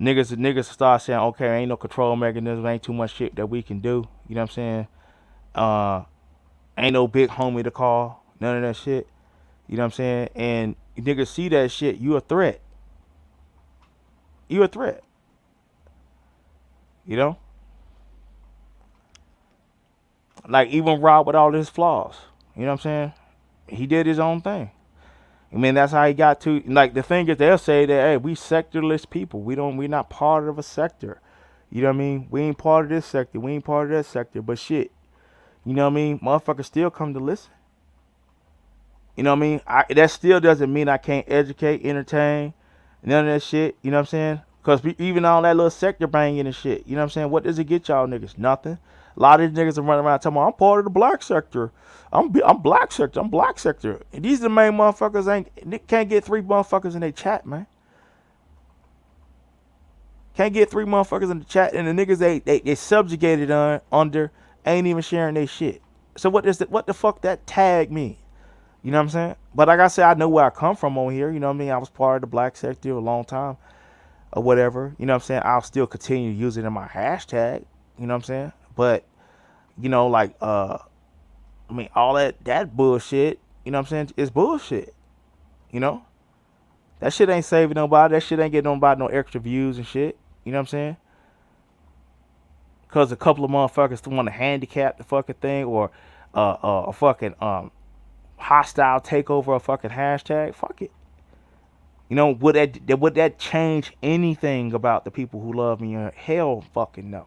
niggas start saying, okay, ain't no control mechanism, ain't too much shit that we can do. You know what I'm saying? Ain't no big homie to call, none of that shit. You know what I'm saying? And niggas see that shit, you a threat. You a threat. You know? Like, even Rob with all his flaws. You know what I'm saying? He did his own thing. I mean, that's how he got to, like, the thing is, they'll say that, hey, we sectorless people. We're not part of a sector. You know what I mean? We ain't part of this sector. We ain't part of that sector. But shit, you know what I mean? Motherfuckers still come to listen. You know what I mean? That still doesn't mean I can't educate, entertain, none of that shit. You know what I'm saying? Because even all that little sector banging and shit, you know what I'm saying? What does it get y'all niggas? Nothing. A lot of these niggas are running around talking about, I'm part of the black sector. I'm black sector. I'm black sector. And these are the main motherfuckers can't get 3 motherfuckers in their chat, man. Can't get 3 motherfuckers in the chat, and the niggas they subjugated under ain't even sharing their shit. So what the fuck that tag mean? You know what I'm saying? But like I said, I know where I come from on here. You know what I mean? I was part of the black sector a long time or whatever. You know what I'm saying? I'll still continue to use it in my hashtag. You know what I'm saying? But You know, like I mean, all that bullshit, you know what I'm saying, is bullshit. You know? That shit ain't saving nobody. That shit ain't getting nobody no extra views and shit. You know what I'm saying? Because a couple of motherfuckers want to handicap the fucking thing, or a fucking hostile takeover, a fucking hashtag. Fuck it. You know, would that change anything about the people who love me? Hell fucking no.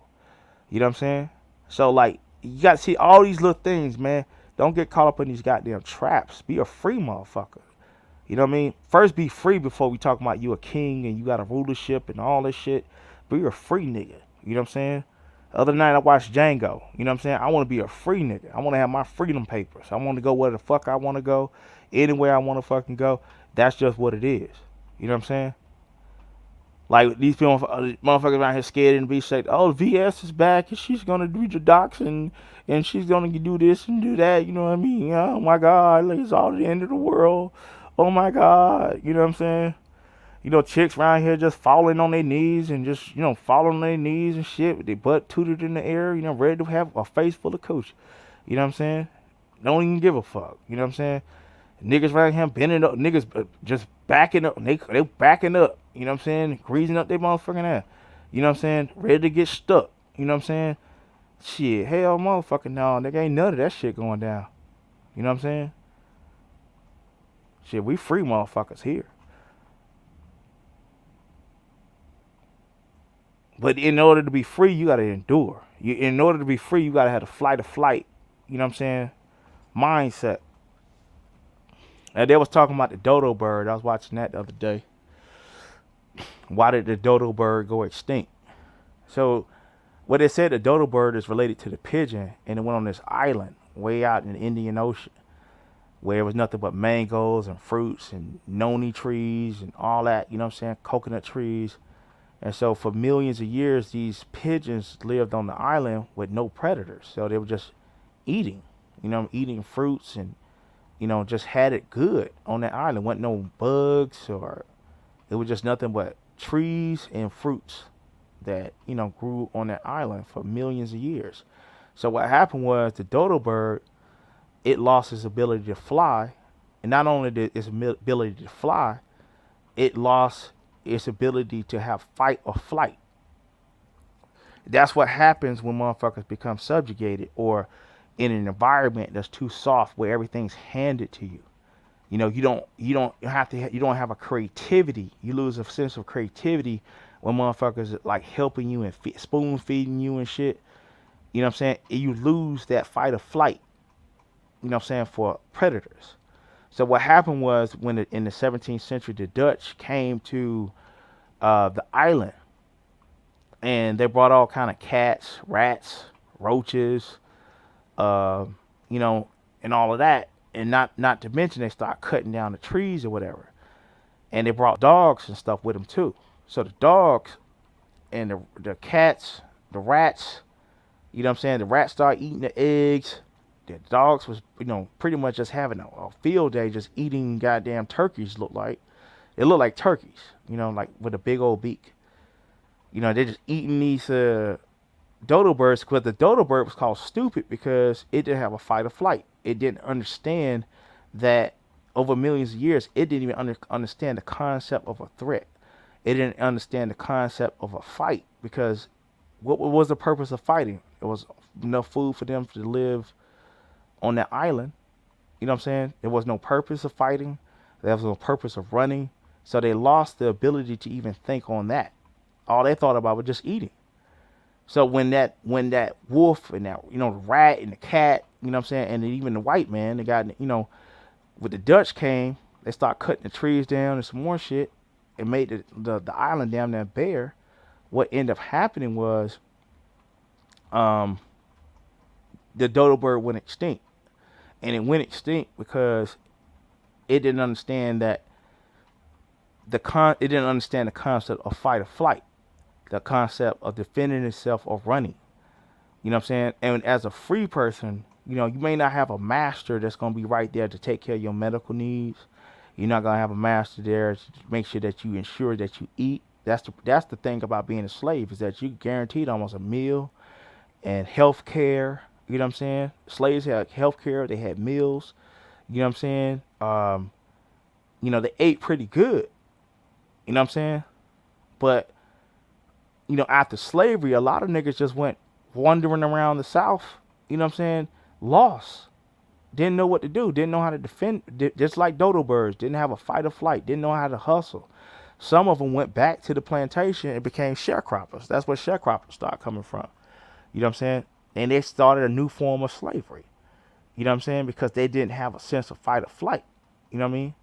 You know what I'm saying? So like, you gotta see all these little things, man. Don't get caught up in these goddamn traps. Be a free motherfucker. You know what I mean? First be free before we talk about you a king and you got a rulership and all this shit. Be a free nigga. You know what I'm saying? The other night I watched Django. You know what I'm saying? I want to be a free nigga. I want to have my freedom papers. I want to go where the fuck I want to go. Anywhere I want to fucking go. That's just what it is. You know what I'm saying? Like these people, motherfuckers around here scared and be say, oh, VS is back and she's gonna do the docs and she's gonna do this and do that. You know what I mean? Oh my God, like, it's all the end of the world. Oh my God, you know what I'm saying? You know, chicks around here just falling on their knees and just, you know, falling on their knees and shit with their butt tooted in the air, you know, ready to have a face full of cooch. You know what I'm saying? Don't even give a fuck. You know what I'm saying? Niggas around here bending up, niggas just backing up. They backing up. You know what I'm saying? Greasing up their motherfucking ass. You know what I'm saying? Ready to get stuck. You know what I'm saying? Shit, hell motherfucking no. Nigga, ain't none of that shit going down. You know what I'm saying? Shit, we free motherfuckers here. But in order to be free, you gotta endure. In order to be free, you gotta have the fight or flight. You know what I'm saying? Mindset. And they was talking about the dodo bird. I was watching that the other day. Why did the dodo bird go extinct? So, what they said, the dodo bird is related to the pigeon, and it went on this island way out in the Indian Ocean, where it was nothing but mangoes and fruits and noni trees and all that. You know what I'm saying? Coconut trees. And so, for millions of years, these pigeons lived on the island with no predators. So they were just eating, eating fruits and just had it good on that island. Wasn't no bugs, or it was just nothing but trees and fruits that, grew on that island for millions of years. So what happened was the dodo bird, it lost its ability to fly. And not only did its ability to fly, it lost its ability to have fight or flight. That's what happens when motherfuckers become subjugated, or in an environment that's too soft where everything's handed to you. You don't have a creativity. You lose a sense of creativity when motherfuckers are like helping you and spoon feeding you and shit. You know what I'm saying? You lose that fight or flight. You know what I'm saying? For predators. So what happened was when in the 17th century, the Dutch came to the island, and they brought all kind of cats, rats, roaches, and all of that. And not to mention they start cutting down the trees or whatever. And they brought dogs and stuff with them too. So the dogs and the cats, the rats, you know what I'm saying? The rats start eating the eggs. The dogs was, pretty much just having a field day, just eating goddamn turkeys. It looked like turkeys, like with a big old beak. They're just eating these dodo birds, because the dodo bird was called stupid because it didn't have a fight or flight. It didn't understand that over millions of years, it didn't even understand the concept of a threat. It didn't understand the concept of a fight, because what was the purpose of fighting? It was enough food for them to live on that island. You know what I'm saying? There was no purpose of fighting. There was no purpose of running. So they lost the ability to even think on that. All they thought about was just eating. So when that wolf and that, the rat and the cat, you know what I'm saying, and even the white man, they got, with the Dutch came, they start cutting the trees down and some more shit, and made the island down there bare. What ended up happening was the dodo bird went extinct. And it went extinct because it didn't understand that it didn't understand the concept of fight or flight, the concept of defending itself or running. You know what I'm saying? And as a free person, you may not have a master that's going to be right there to take care of your medical needs. You're not going to have a master there to make sure that you ensure that you eat. That's the thing about being a slave, is that you guaranteed almost a meal and health care, You know what I'm saying? Slaves had health care, they had meals, you know what I'm saying? They ate pretty good, you know what I'm saying? But, after slavery, a lot of niggas just went wandering around the South, you know what I'm saying? Lost. Didn't know what to do, didn't know how to defend, just like dodo birds, didn't have a fight or flight, didn't know how to hustle. Some of them went back to the plantation and became sharecroppers. That's where sharecroppers started coming from. You know what I'm saying? And they started a new form of slavery. You know what I'm saying? Because they didn't have a sense of fight or flight. You know what I mean?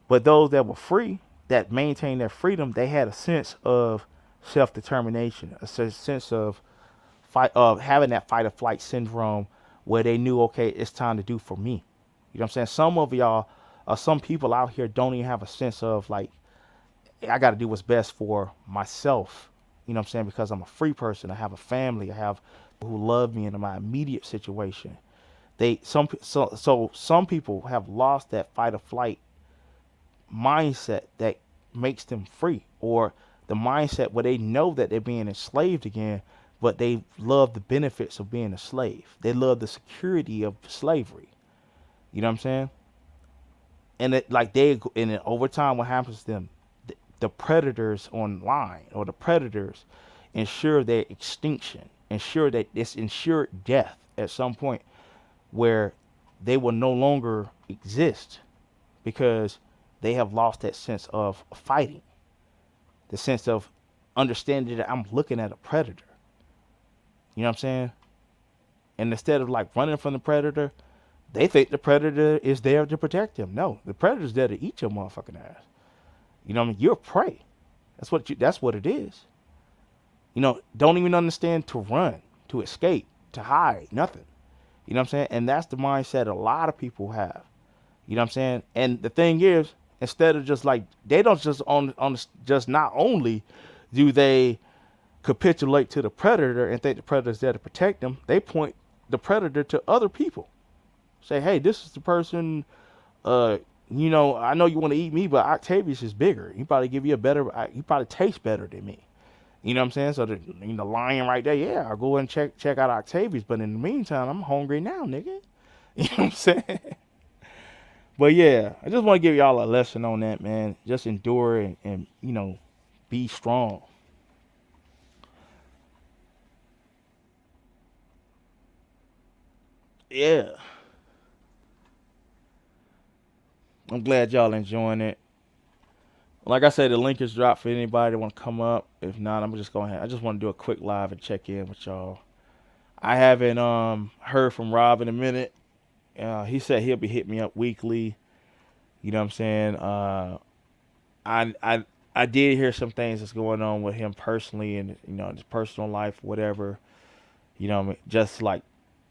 But those that were free, that maintained their freedom, they had a sense of self-determination, a sense of having that fight or flight syndrome where they knew, okay, it's time to do for me. You know what I'm saying? Some of y'all, some people out here don't even have a sense of like, I got to do what's best for myself. You know what I'm saying? Because I'm a free person. I have a family. I have people who love me in my immediate situation. Some people have lost that fight or flight mindset that makes them free, or the mindset where they know that they're being enslaved again, but they love the benefits of being a slave. They love the security of slavery. You know what I'm saying? And then over time, what happens to them? The predators online, or the predators, ensure their extinction, ensure that it's ensured death at some point where they will no longer exist because they have lost that sense of fighting, the sense of understanding that I'm looking at a predator. You know what I'm saying? And instead of like running from the predator, they think the predator is there to protect them. No, the predator's there to eat your motherfucking ass. You know what I mean? You're prey. That's what it is. Don't even understand to run, to escape, to hide, nothing. You know what I'm saying? And that's the mindset a lot of people have. You know what I'm saying? And the thing is, instead of just like, they don't just not only do they capitulate to the predator and think the predator's there to protect them, they point the predator to other people. Say, hey, this is the person, I know you want to eat me, but Octavius is bigger. He probably he probably tastes better than me. You know what I'm saying? So the lion right there, yeah, I'll go and check out Octavius. But in the meantime, I'm hungry now, nigga. You know what I'm saying? But yeah, I just want to give y'all a lesson on that, man. Just endure and be strong. Yeah. I'm glad y'all enjoying it. Like I said, the link is dropped for anybody that want to come up. If not, I'm just going ahead. I just want to do a quick live and check in with y'all. I haven't heard from Rob in a minute. He said he'll be hitting me up weekly. You know what I'm saying? I did hear some things that's going on with him personally, and his personal life, whatever. Just like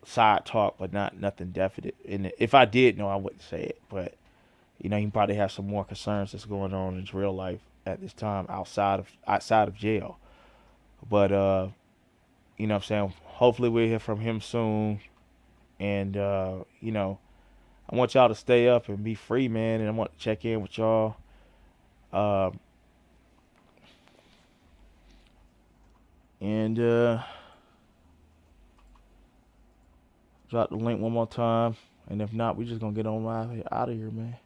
side talk, but nothing definite. And if I did know, I wouldn't say it. But he probably has some more concerns that's going on in his real life at this time outside of jail. But what I'm saying, hopefully we'll hear from him soon. And I want y'all to stay up and be free, man. And I want to check in with y'all. And drop the link one more time. And if not, we just gonna get on out of here, man.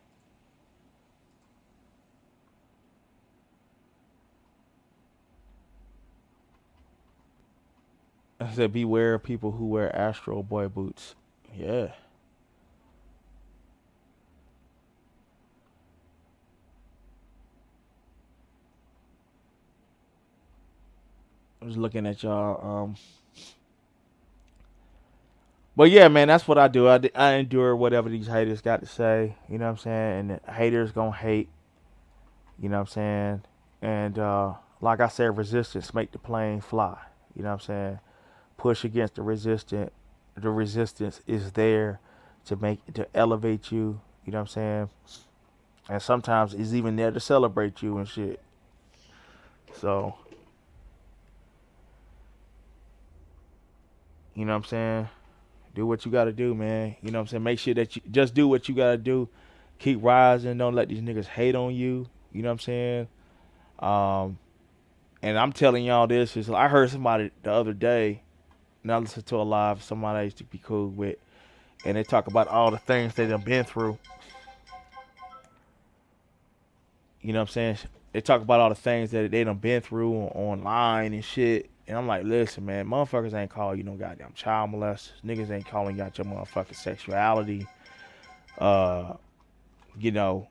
I said, beware of people who wear Astro Boy boots. Yeah. I was looking at y'all. But yeah, man, that's what I do. I endure whatever these haters got to say. You know what I'm saying? And the haters gonna hate. You know what I'm saying? And like I said, resistance make the plane fly. You know what I'm saying? Push against the resistance. The resistance is there to elevate you. You know what I'm saying? And sometimes it's even there to celebrate you and shit. So, you know what I'm saying? Do what you gotta do, man. You know what I'm saying? Make sure that you just do what you gotta do. Keep rising. Don't let these niggas hate on you. You know what I'm saying? And I'm telling y'all this is, I heard somebody the other day, and I listened to a live somebody I used to be cool with, and they talk about all the things they done been through. You know what I'm saying? They talk about all the things that they done been through online and shit. And I'm like, listen, man, motherfuckers ain't calling you no goddamn child molesters. Niggas ain't calling you out your motherfucking sexuality. Uh, you know,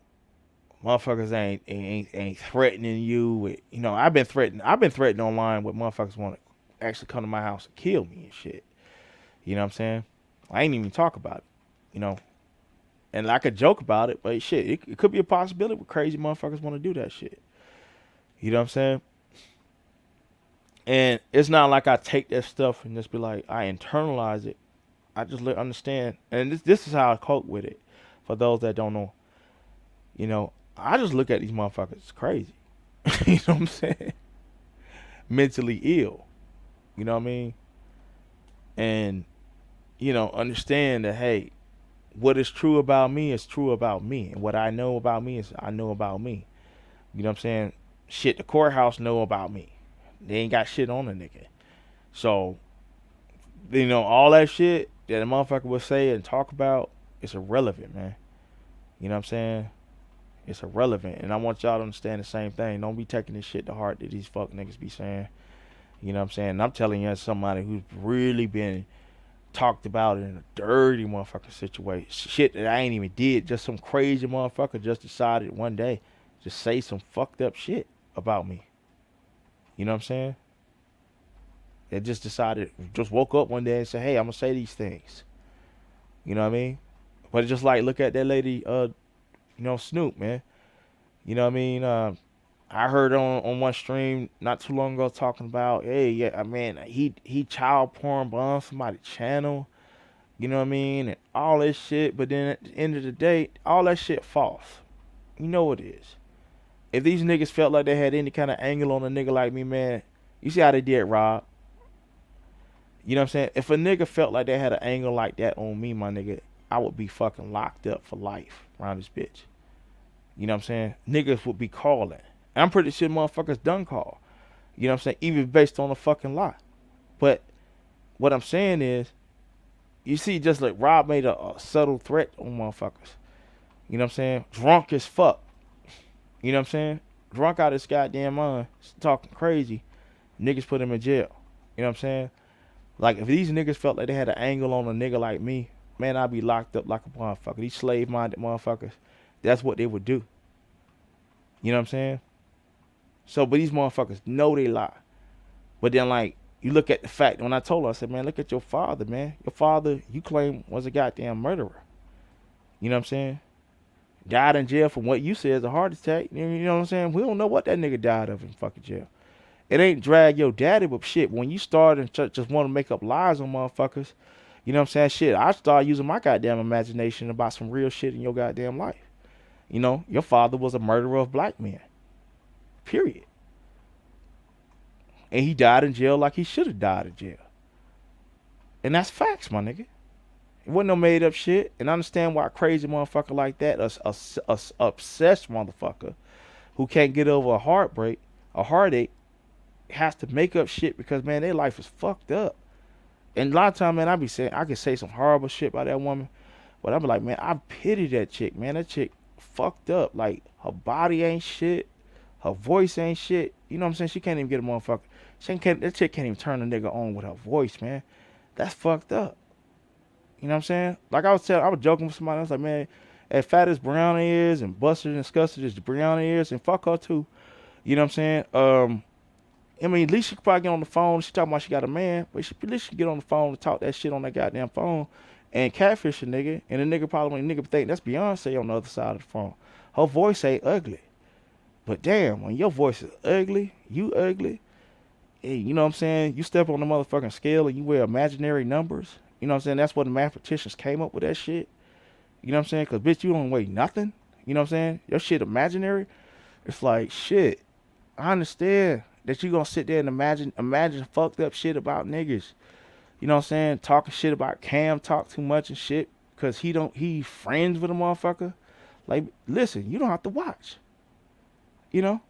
motherfuckers ain't threatening you with, you know, I've been threatened online with motherfuckers want to actually come to my house and kill me and shit. You know what I'm saying? I ain't even talk about it, you know. And I could joke about it, but shit, it could be a possibility where crazy motherfuckers want to do that shit. You know what I'm saying? And it's not like I take that stuff and just be like, I internalize it. I just understand. And this is how I cope with it. For those that don't know, you know, I just look at these motherfuckers as crazy. You know what I'm saying? Mentally ill. You know what I mean? And, you know, understand that, hey, what is true about me is true about me. And what I know about me is I know about me. You know what I'm saying? Shit, the courthouse know about me. They ain't got shit on a nigga. So, you know, all that shit that a motherfucker will say and talk about, it's irrelevant, man. You know what I'm saying? It's irrelevant. And I want y'all to understand the same thing. Don't be taking this shit to heart that these fuck niggas be saying. You know what I'm saying? And I'm telling you as somebody who's really been talked about in a dirty motherfucking situation. Shit that I ain't even did. Just some crazy motherfucker just decided one day to say some fucked up shit about me. You know what I'm saying? They just decided, just woke up one day and said, hey, I'm going to say these things. You know what I mean? But it's just like, look at that lady, you know, Snoop, man. You know what I mean? I heard on one stream not too long ago talking about, hey, yeah, I mean, he child porn on somebody's channel. You know what I mean? And all this shit. But then at the end of the day, all that shit false. You know what it is. If these niggas felt like they had any kind of angle on a nigga like me, man, you see how they did Rob. You know what I'm saying? If a nigga felt like they had an angle like that on me, my nigga, I would be fucking locked up for life around this bitch. You know what I'm saying? Niggas would be calling. And I'm pretty sure motherfuckers done call. You know what I'm saying? Even based on a fucking lie. But what I'm saying is, you see, just like Rob made a subtle threat on motherfuckers. You know what I'm saying? Drunk as fuck. You know what I'm saying? Drunk out of his goddamn mind, talking crazy. Niggas put him in jail. You know what I'm saying? Like, if these niggas felt like they had an angle on a nigga like me, man, I'd be locked up like a motherfucker. These slave-minded motherfuckers, that's what they would do. You know what I'm saying? So, but these motherfuckers know they lie. But then, like, you look at the fact, when I told her, I said, man, look at your father, man. Your father, you claim, was a goddamn murderer. You know what I'm saying? Died in jail from what you said is a heart attack. You know what I'm saying? We don't know what that nigga died of in fucking jail. It ain't drag your daddy, but shit, when you start and just want to make up lies on motherfuckers, you know what I'm saying? Shit, I start using my goddamn imagination about some real shit in your goddamn life. You know, your father was a murderer of black men. Period. And he died in jail like he should have died in jail. And that's facts, my nigga. It wasn't no made up shit. And I understand why a crazy motherfucker like that, a obsessed motherfucker who can't get over a heartbreak, a heartache, has to make up shit because, man, their life is fucked up. And a lot of times, man, I could say some horrible shit about that woman, but I be like, man, I pity that chick, man. That chick fucked up. Like, her body ain't shit. Her voice ain't shit. You know what I'm saying? She can't even get a motherfucker. That chick can't even turn a nigga on with her voice, man. That's fucked up. You know what I'm saying? Like I was joking with somebody. I was like, man, as fat as Brianna is and busted and disgusted as Brianna is, and fuck her too. You know what I'm saying? I mean, at least she could probably get on the phone. She talking about she got a man, but at least she could get on the phone and talk that shit on that goddamn phone and catfish a nigga. And the nigga probably, when the nigga think that's Beyonce on the other side of the phone. Her voice ain't ugly. But damn, when your voice is ugly, you ugly. Hey, you know what I'm saying? You step on the motherfucking scale and you wear imaginary numbers. You know what I'm saying? That's what the mathematicians came up with that shit. You know what I'm saying? Because, bitch, you don't weigh nothing. You know what I'm saying? Your shit imaginary. It's like, shit, I understand that you going to sit there and imagine fucked up shit about niggas. You know what I'm saying? Talking shit about Cam, talk too much and shit because he friends with a motherfucker. Like, listen, you don't have to watch. You know?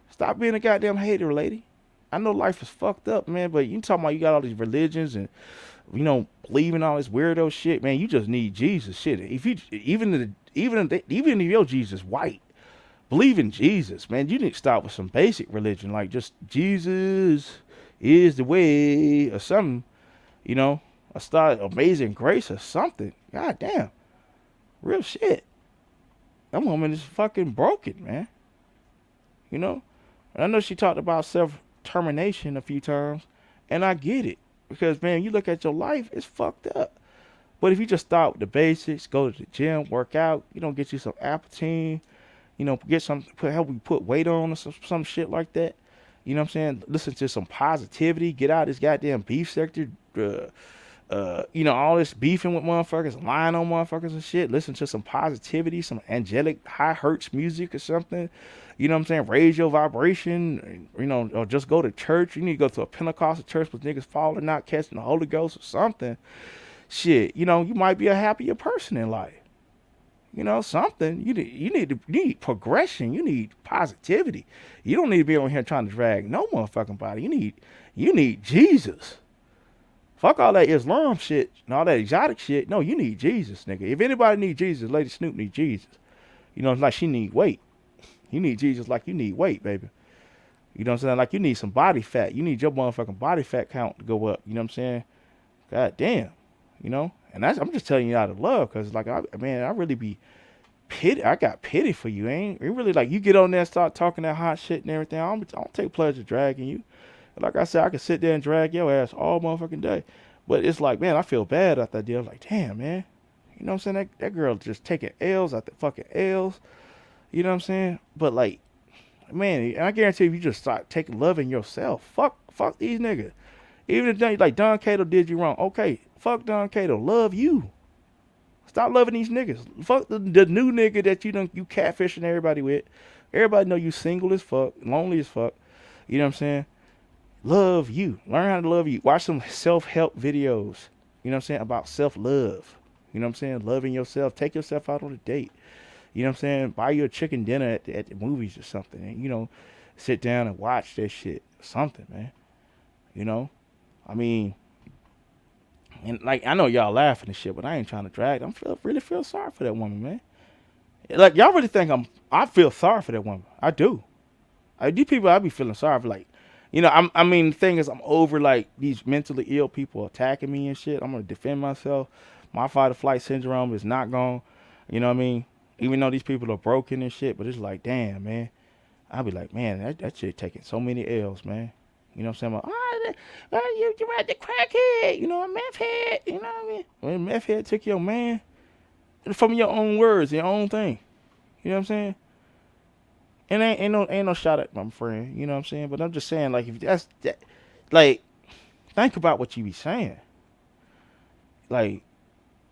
Stop being a goddamn hater, lady. I know life is fucked up, man, but you talking about you got all these religions and, you know, believing all this weirdo shit, man. You just need Jesus, shit. If you even if your Jesus white, believe in Jesus, man. You need to start with some basic religion, like just Jesus is the way or something, you know. I start Amazing Grace or something. God damn, real shit. That woman is fucking broken, man. You know, and I know she talked about self-termination a few times, and I get it. Because, man, you look at your life, it's fucked up. But if you just start with the basics, go to the gym, work out, you know, get you some Apatine, you know, help you put weight on or some shit like that. You know what I'm saying? Listen to some positivity, get out of this goddamn beef sector, you know, all this beefing with motherfuckers, lying on motherfuckers and shit. Listen to some positivity, some angelic high hertz music or something. You know what I'm saying? Raise your vibration, you know, or just go to church. You need to go to a Pentecostal church with niggas falling out, catching the Holy Ghost or something. Shit, you know, you might be a happier person in life. You know, something. You need progression. You need positivity. You don't need to be on here trying to drag no motherfucking body. You need Jesus. Fuck all that Islam shit and all that exotic shit. No, you need Jesus, nigga. If anybody need Jesus, Lady Snoop need Jesus. You know, it's like she need weight. You need Jesus like you need weight, baby. You know what I'm saying? Like you need some body fat. You need your motherfucking body fat count to go up. You know what I'm saying? God damn. You know? And I'm just telling you out of love, because like, I really be pity. I got pity for you, ain't it? Really, like, you get on there and start talking that hot shit and everything. I don't take pleasure dragging you. Like I said, I could sit there and drag your ass all motherfucking day. But it's like, man, I feel bad after that deal. Like, damn, man. You know what I'm saying? That girl just taking L's after fucking L's. You know what I'm saying? But like, man, I guarantee if you just start taking love in yourself, fuck these niggas. Even if like Don Cato did you wrong, okay, fuck Don Cato, love you. Stop loving these niggas. Fuck the new nigga that you catfishing everybody with. Everybody know you single as fuck, lonely as fuck. You know what I'm saying? Love you. Learn how to love you. Watch some self-help videos. You know what I'm saying? About self-love. You know what I'm saying? Loving yourself. Take yourself out on a date. You know what I'm saying? Buy you a chicken dinner at the movies or something. And, you know, sit down and watch that shit. Something, man. You know? I mean, and like, I know y'all laughing and shit, but I ain't trying to drag. Really feel sorry for that woman, man. Like, y'all really think I feel sorry for that woman. I do. These people I be feeling sorry for, like, you know, I mean, the thing is, I'm over, like, these mentally ill people attacking me and shit. I'm going to defend myself. My fight or flight syndrome is not gone. You know what I mean? Even though these people are broken and shit, but it's like, damn, man. I'll be like, man, that shit taking so many L's, man. You know what I'm saying? Like, you right, the crackhead, you know, a meth head, you know what I mean? When a meth head took your man, from your own words, your own thing. You know what I'm saying? And ain't no shot at my friend, you know what I'm saying? But I'm just saying, like, if that's that, like, think about what you be saying. Like,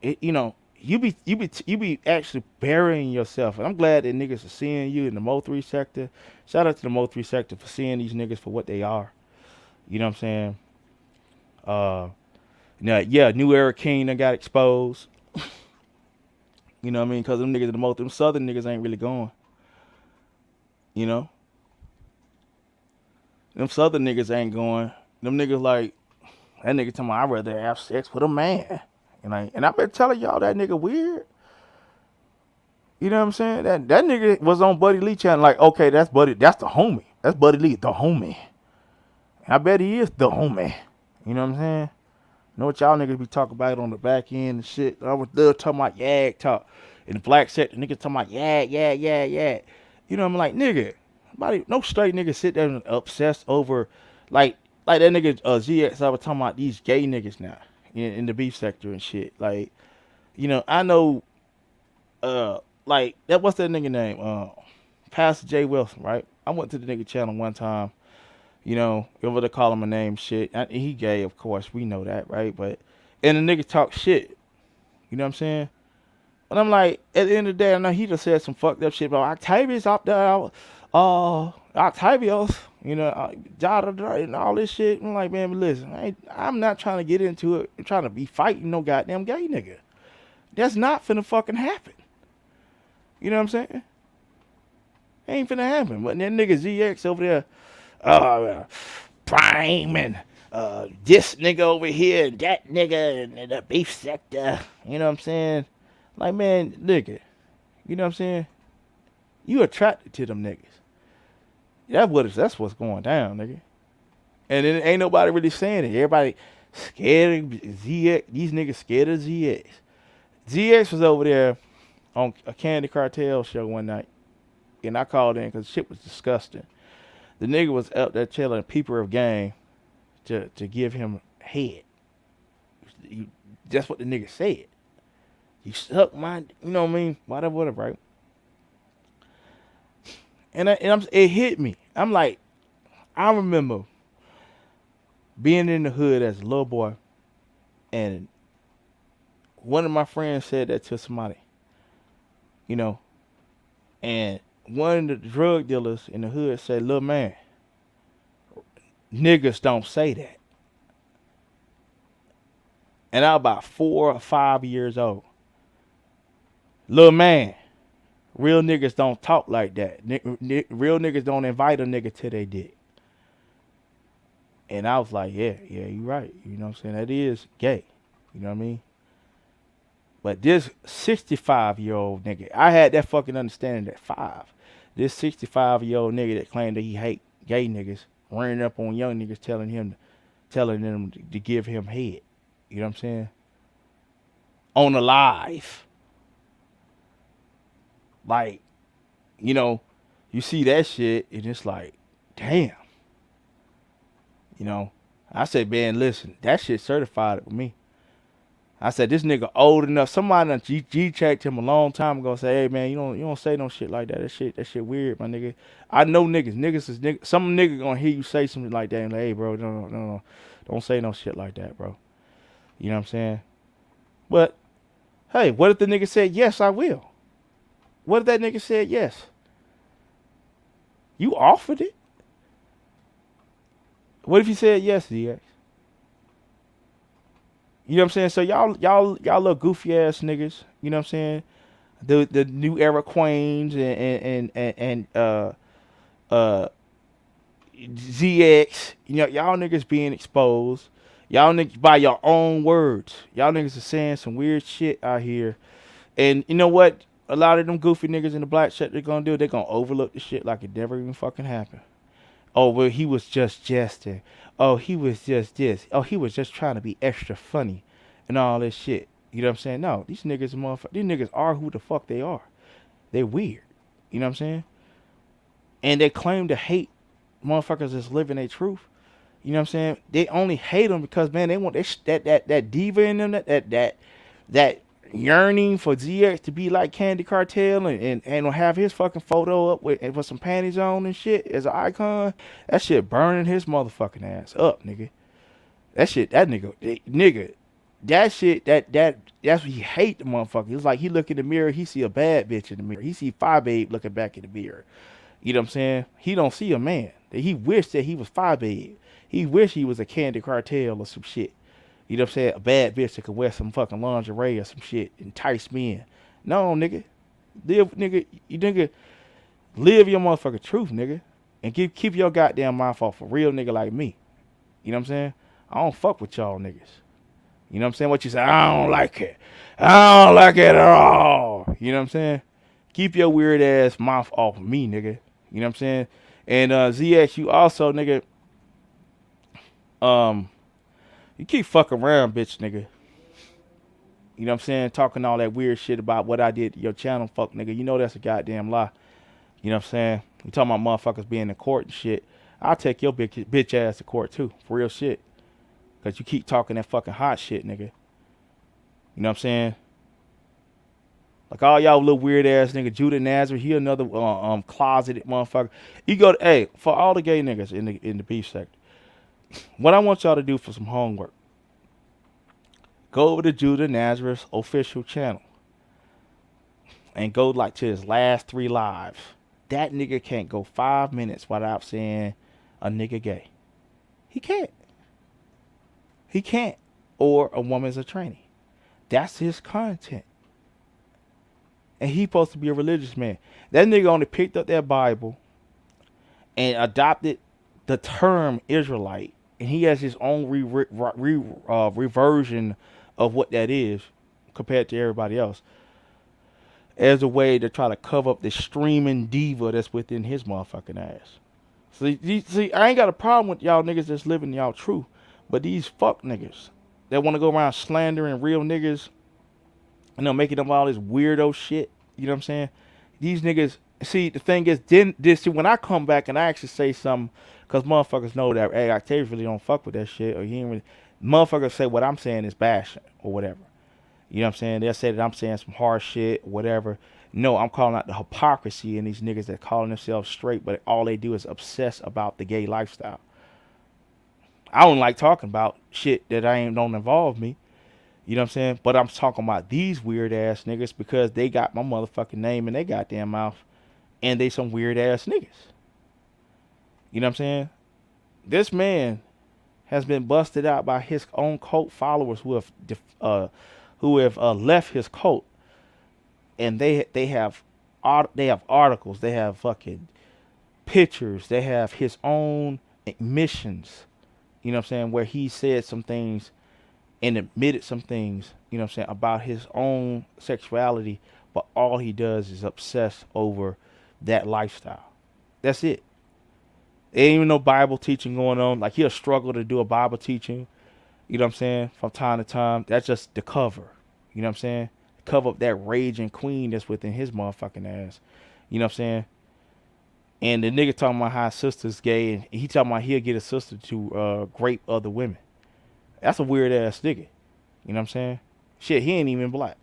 you know, you be actually burying yourself. And I'm glad that niggas are seeing you in the Mo3 sector. Shout out to the Mo3 sector for seeing these niggas for what they are. You know what I'm saying? Now, yeah, New Era King that got exposed. You know what I mean? Because them niggas in the Mo3, them southern niggas ain't really going. You know? Them southern niggas ain't going. Them niggas like, that nigga talking about, I'd rather have sex with a man. And I've been telling y'all that nigga weird. You know what I'm saying? That nigga was on Buddy Lee channel like, okay, that's the homie. That's Buddy Lee, the homie. And I bet he is the homie. You know what I'm saying? Know what y'all niggas be talking about on the back end and shit. I was there talking about yag talk. In the black sector, niggas talking about yag. You know, I'm like, nigga, no straight nigga sit there and obsessed over, like that nigga ZX, I was talking about these gay niggas now in the beef sector and shit. Like, you know, I know, like, what's that nigga name? Pastor J. Wilson, right? I went to the nigga channel one time, you know, over to call him a name shit. He gay, of course, we know that, right? And the nigga talk shit. You know what I'm saying? And I'm like, at the end of the day, I know he just said some fucked up shit about Octavius up there, Octavius, you know, and all this shit. I'm like, man, but listen, I'm not trying to get into it. I'm trying to be fighting no goddamn gay nigga. That's not finna fucking happen. You know what I'm saying? Ain't finna happen. But that nigga ZX over there, Prime and this nigga over here and that nigga and the beef sector. You know what I'm saying? Like, man, nigga, you know what I'm saying? You attracted to them niggas. That's what's going down, nigga. And then ain't nobody really saying it. Everybody scared of ZX. These niggas scared of ZX. ZX was over there on a Candy Cartel show one night, and I called in because shit was disgusting. The nigga was up there telling people of gang to give him head. That's what the nigga said. You suck my, you know what I mean? Whatever, right? And it hit me. I'm like, I remember being in the hood as a little boy, and one of my friends said that to somebody, you know, and one of the drug dealers in the hood said, "Little man, niggas don't say that." And I was about 4 or 5 years old. Little man, real niggas don't talk like that. Real niggas don't invite a nigga to their dick. And I was like, yeah, you right. You know what I'm saying? That is gay. You know what I mean? But this 65-year-old nigga, I had that fucking understanding at 5. This 65-year-old nigga that claimed that he hate gay niggas, running up on young niggas telling them to give him head. You know what I'm saying? On a live. Like, you know, you see that shit and it's like, damn. You know, I said, man, listen, that shit certified with me. I said, this nigga old enough. Somebody done G-checked him a long time ago. Say, hey man, you don't say no shit like that. That shit weird, my nigga. I know niggas. Niggas is niggas. Some nigga gonna hear you say something like that and like, hey bro, no. Don't say no shit like that, bro. You know what I'm saying? But hey, what if the nigga said yes, I will? What if that nigga said yes? You offered it. What if you said yes, DX? You know what I'm saying? So y'all little goofy ass niggas, you know what I'm saying? The new era queens and ZX, you know, y'all niggas being exposed. Y'all niggas by your own words. Y'all niggas are saying some weird shit out here. And you know what? A lot of them goofy niggas in the black shit they're gonna do, they're gonna overlook the shit like it never even fucking happened. Oh, well, he was just jesting. Oh, he was just this. Oh, he was just trying to be extra funny and all this shit. You know what I'm saying? No, these niggas are who the fuck they are. They're weird. You know what I'm saying? And they claim to hate motherfuckers that's living their truth. You know what I'm saying? They only hate them because, man, they want that diva in them, that yearning for ZX to be like Candy Cartel and have his fucking photo up with some panties on and shit as an icon. That shit burning his motherfucking ass up, nigga. That's what he hate the motherfucker. It's like he look in the mirror, he see a bad bitch in the mirror. He see Fi Babe looking back in the mirror. You know what I'm saying? He don't see a man. He wish that he was Fi Babe. He wish he was a Candy Cartel or some shit. You know what I'm saying? A bad bitch that could wear some fucking lingerie or some shit, entice men. No, nigga. Live your motherfucking truth, nigga. And keep your goddamn mouth off a real nigga like me. You know what I'm saying? I don't fuck with y'all niggas. You know what I'm saying? What you say? I don't like it. I don't like it at all. You know what I'm saying? Keep your weird ass mouth off of me, nigga. You know what I'm saying? And ZX, you also, nigga, you keep fucking around, bitch, nigga. You know what I'm saying? Talking all that weird shit about what I did to your channel, fuck, nigga. You know that's a goddamn lie. You know what I'm saying? You talking about motherfuckers being in court and shit. I'll take your bitch ass to court, too. For real shit. Because you keep talking that fucking hot shit, nigga. You know what I'm saying? Like all y'all little weird ass nigga, Judah Nazareth, he another closeted motherfucker. You go to, hey, for all the gay niggas in the beef sector, what I want y'all to do for some homework, go over to Judah Nazareth's official channel and go like to his last 3 lives. That nigga can't go 5 minutes without saying a nigga gay. He can't. He can't. Or a woman's a tranny. That's his content. And he supposed to be a religious man. That nigga only picked up that Bible and adopted the term Israelite, and he has his own reversion of what that is compared to everybody else, as a way to try to cover up the streaming diva that's within his motherfucking ass. See, I ain't got a problem with y'all niggas that's living y'all truth, but these fuck niggas that want to go around slandering real niggas, making them all this weirdo shit. You know what I'm saying? These niggas. See, the thing is, see, when I come back and I actually say something, because motherfuckers know that, hey, Octavius really don't fuck with that shit, or he ain't really, motherfuckers say what I'm saying is bashing, or whatever. You know what I'm saying? They'll say that I'm saying some harsh shit, or whatever. No, I'm calling out the hypocrisy in these niggas that calling themselves straight, but all they do is obsess about the gay lifestyle. I don't like talking about shit that don't involve me. You know what I'm saying? But I'm talking about these weird ass niggas because they got my motherfucking name in their goddamn mouth. And they some weird ass niggas. You know what I'm saying? This man has been busted out by his own cult followers who have left his cult, and they have articles, they have fucking pictures, they have his own admissions. You know what I'm saying? Where he said some things and admitted some things. You know what I'm saying, about his own sexuality, but all he does is obsess over that lifestyle. That's it. There ain't even no Bible teaching going on. Like, he'll struggle to do a Bible teaching, you know what I'm saying, from time to time. That's just the cover. You know what I'm saying? Cover up that raging queen that's within his motherfucking ass. You know what I'm saying? And the nigga talking about how his sister's gay, and he talking about he'll get his sister to grape other women. That's a weird ass nigga. You know what I'm saying? Shit, he ain't even black.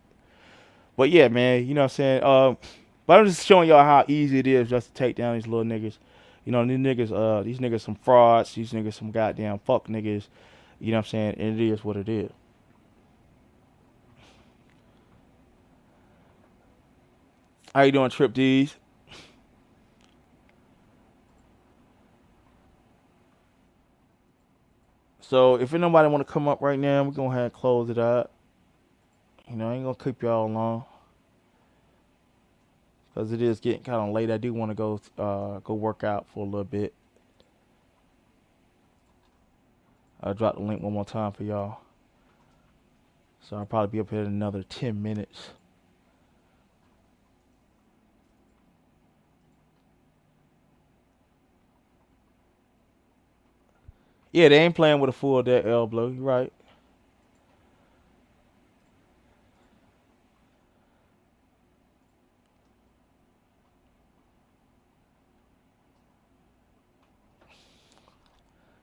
But yeah, man, you know what I'm saying? But I'm just showing y'all how easy it is just to take down these little niggas. You know, these niggas some frauds. These niggas some goddamn fuck niggas. You know what I'm saying? And it is what it is. How you doing, Trip D's? So if nobody want to come up right now, we're going to have to close it out. You know, I ain't going to keep y'all long. Because it is getting kind of late. I do want to go work out for a little bit. I'll drop the link one more time for y'all. So I'll probably be up here in another 10 minutes. Yeah, they ain't playing with a full deck elbow. You're right.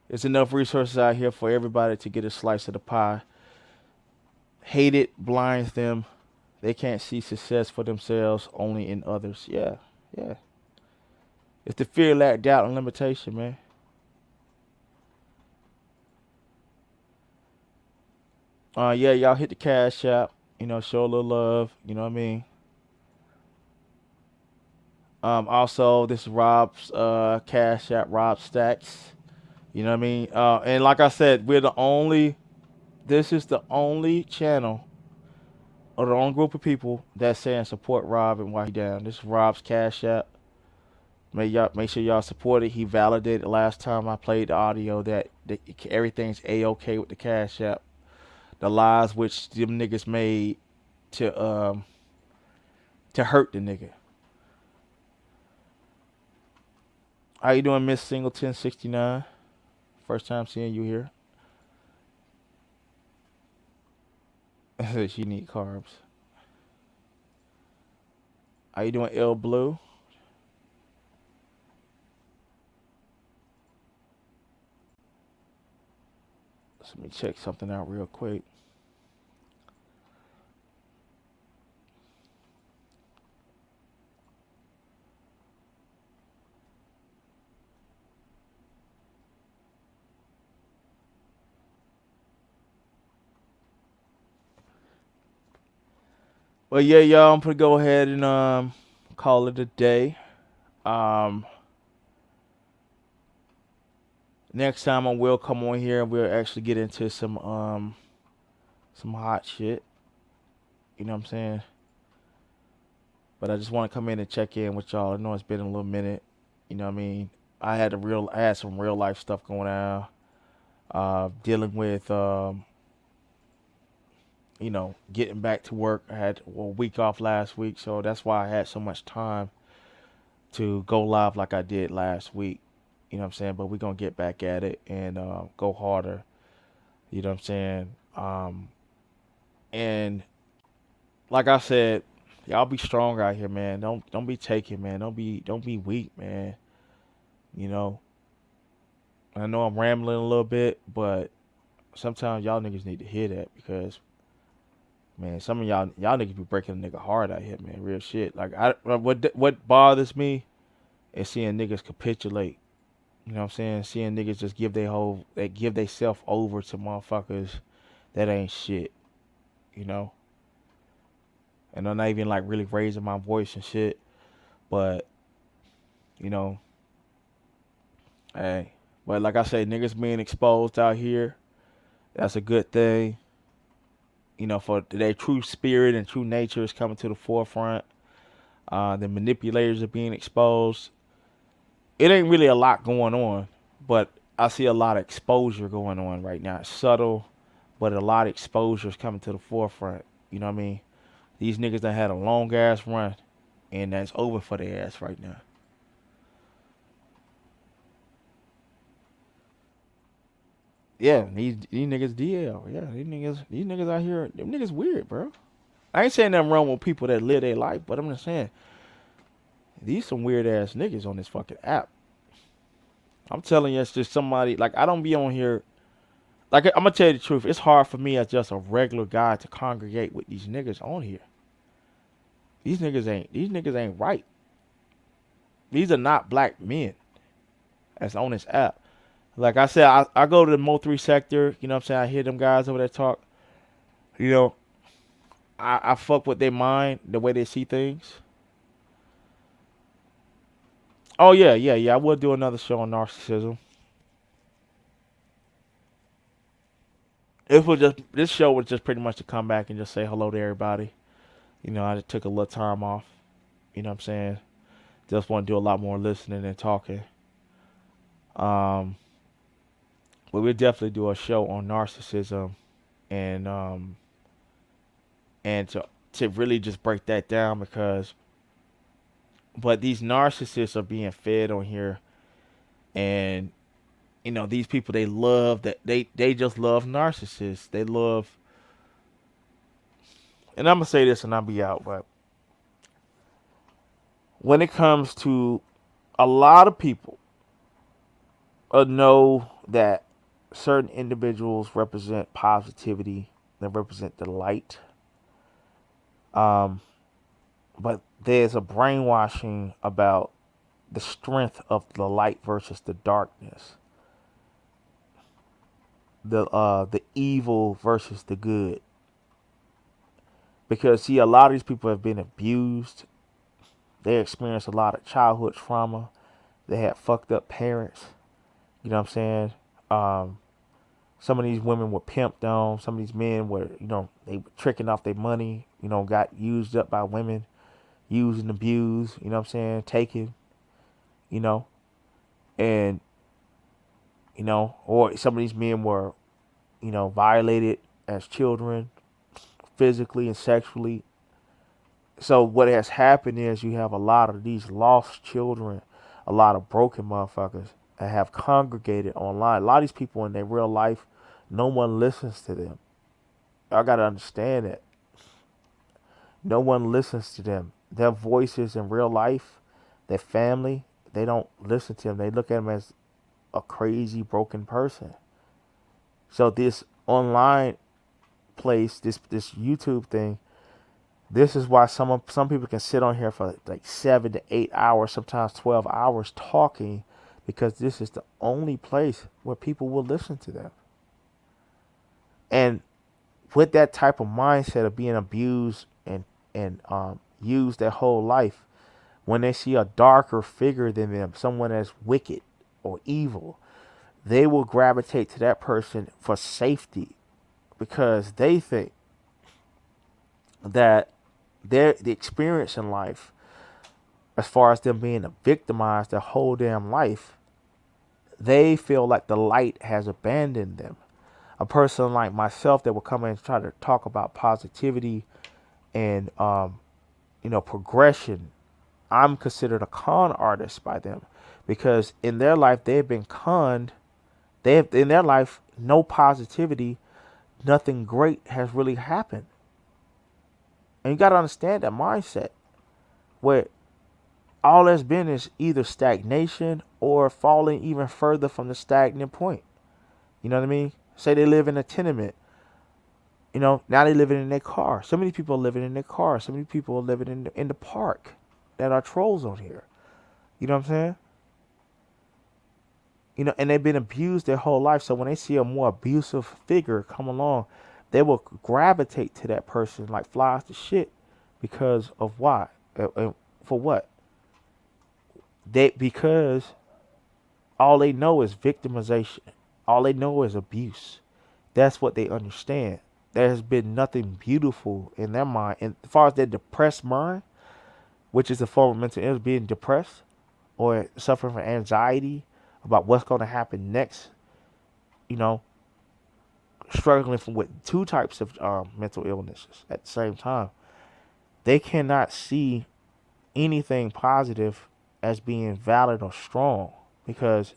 There's enough resources out here for everybody to get a slice of the pie. Hate it blinds them. They can't see success for themselves, only in others. Yeah. It's the fear, lack, doubt, and limitation, man. Yeah, y'all hit the cash app. You know, show a little love. You know what I mean? Also, this is Rob's cash app, Rob Stacks. You know what I mean? And like I said, this is the only channel or the only group of people that's saying support Rob and why he down. This is Rob's cash app. Make sure y'all support it. He validated last time I played the audio that everything's A-okay with the cash app. The lies which them niggas made to hurt the nigga. How you doing, Miss Singleton 69? First time seeing you here. She need carbs. How you doing, L Blue? So let me check something out real quick. Well, yeah, y'all, I'm gonna go ahead and call it a day. Next time I will come on here and we'll actually get into some hot shit. You know what I'm saying? But I just want to come in and check in with y'all. I know it's been a little minute. You know what I mean? I had some real life stuff going on. Dealing with getting back to work. I had a week off last week, so that's why I had so much time to go live like I did last week. You know what I'm saying? But we're gonna get back at it and go harder. You know what I'm saying? And like I said, y'all be strong out here, man. Don't be taking, man. Don't be weak, man. You know. I know I'm rambling a little bit, but sometimes y'all niggas need to hear that because man, some of y'all niggas be breaking a nigga heart out here, man. Real shit. Like what bothers me is seeing niggas capitulate. You know what I'm saying? Seeing niggas just give they self over to motherfuckers that ain't shit. You know? And I'm not even like really raising my voice and shit. But, you know, hey. But like I say, niggas being exposed out here, that's a good thing. You know, for their true spirit and true nature is coming to the forefront. The manipulators are being exposed. It ain't really a lot going on, but I see a lot of exposure going on right now. It's subtle, but a lot of exposure is coming to the forefront. You know what I mean? These niggas that had a long ass run, and that's over for their ass right now. Yeah, these niggas DL. Yeah, these niggas out here, them niggas weird, bro. I ain't saying nothing wrong with people that live their life, but I'm just saying these some weird ass niggas on this fucking app. I'm telling you, it's just somebody like I don't be on here. Like I'm gonna tell you the truth, it's hard for me as just a regular guy to congregate with these niggas on here. These niggas ain't right. These are not black men that's on this app. Like I said, I go to the Mo3 sector, you know what I'm saying? I hear them guys over there talk. You know, I fuck with their mind, the way they see things. Oh yeah. I will do another show on narcissism. This show was just pretty much to come back and just say hello to everybody. You know, I just took a little time off. You know what I'm saying? Just want to do a lot more listening and talking. But we'll definitely do a show on narcissism and to really just break that down but these narcissists are being fed on here, and you know these people they love that they just love narcissists. They love, and I'm gonna say this and I'll be out, but when it comes to a lot of people know that certain individuals represent positivity, they represent the light. But there's a brainwashing about the strength of the light versus the darkness. The evil versus the good. Because see, a lot of these people have been abused. They experienced a lot of childhood trauma. They had fucked up parents. You know what I'm saying? Some of these women were pimped on. Some of these men were, they were tricking off their money. Got used up by women, used and abused. You know what I'm saying? Taken. And or some of these men were, violated as children, physically and sexually. So what has happened is you have a lot of these lost children, a lot of broken motherfuckers that have congregated online. A lot of these people in their real life, no one listens to them. I gotta understand that. No one listens to them. Their voices in real life, their family, they don't listen to them. They look at them as a crazy, broken person. So this online place, this YouTube thing, this is why some people can sit on here for like 7 to 8 hours, sometimes 12 hours talking, because this is the only place where people will listen to them. And with that type of mindset of being abused and used their whole life, when they see a darker figure than them, someone that's wicked or evil, they will gravitate to that person for safety, because they think that the experience in life, as far as them being victimized their whole damn life, they feel like the light has abandoned them. A person like myself that will come in and try to talk about positivity and progression, I'm considered a con artist by them, because in their life they've been conned. They have in their life no positivity, nothing great has really happened. And you got to understand that mindset where all that's been is either stagnation or falling even further from the stagnant point. You know what I mean? Say they live in a tenement. Now they living in their car. So many people are living in their car. So many people are living in the park that are trolls on here. You know what I'm saying? And they've been abused their whole life. So when they see a more abusive figure come along, they will gravitate to that person like flies to shit. Because of why? For what? Because all they know is victimization. All they know is abuse. That's what they understand. There has been nothing beautiful in their mind. And as far as their depressed mind, which is a form of mental illness, being depressed or suffering from anxiety about what's going to happen next, struggling with two types of mental illnesses at the same time, they cannot see anything positive as being valid or strong, because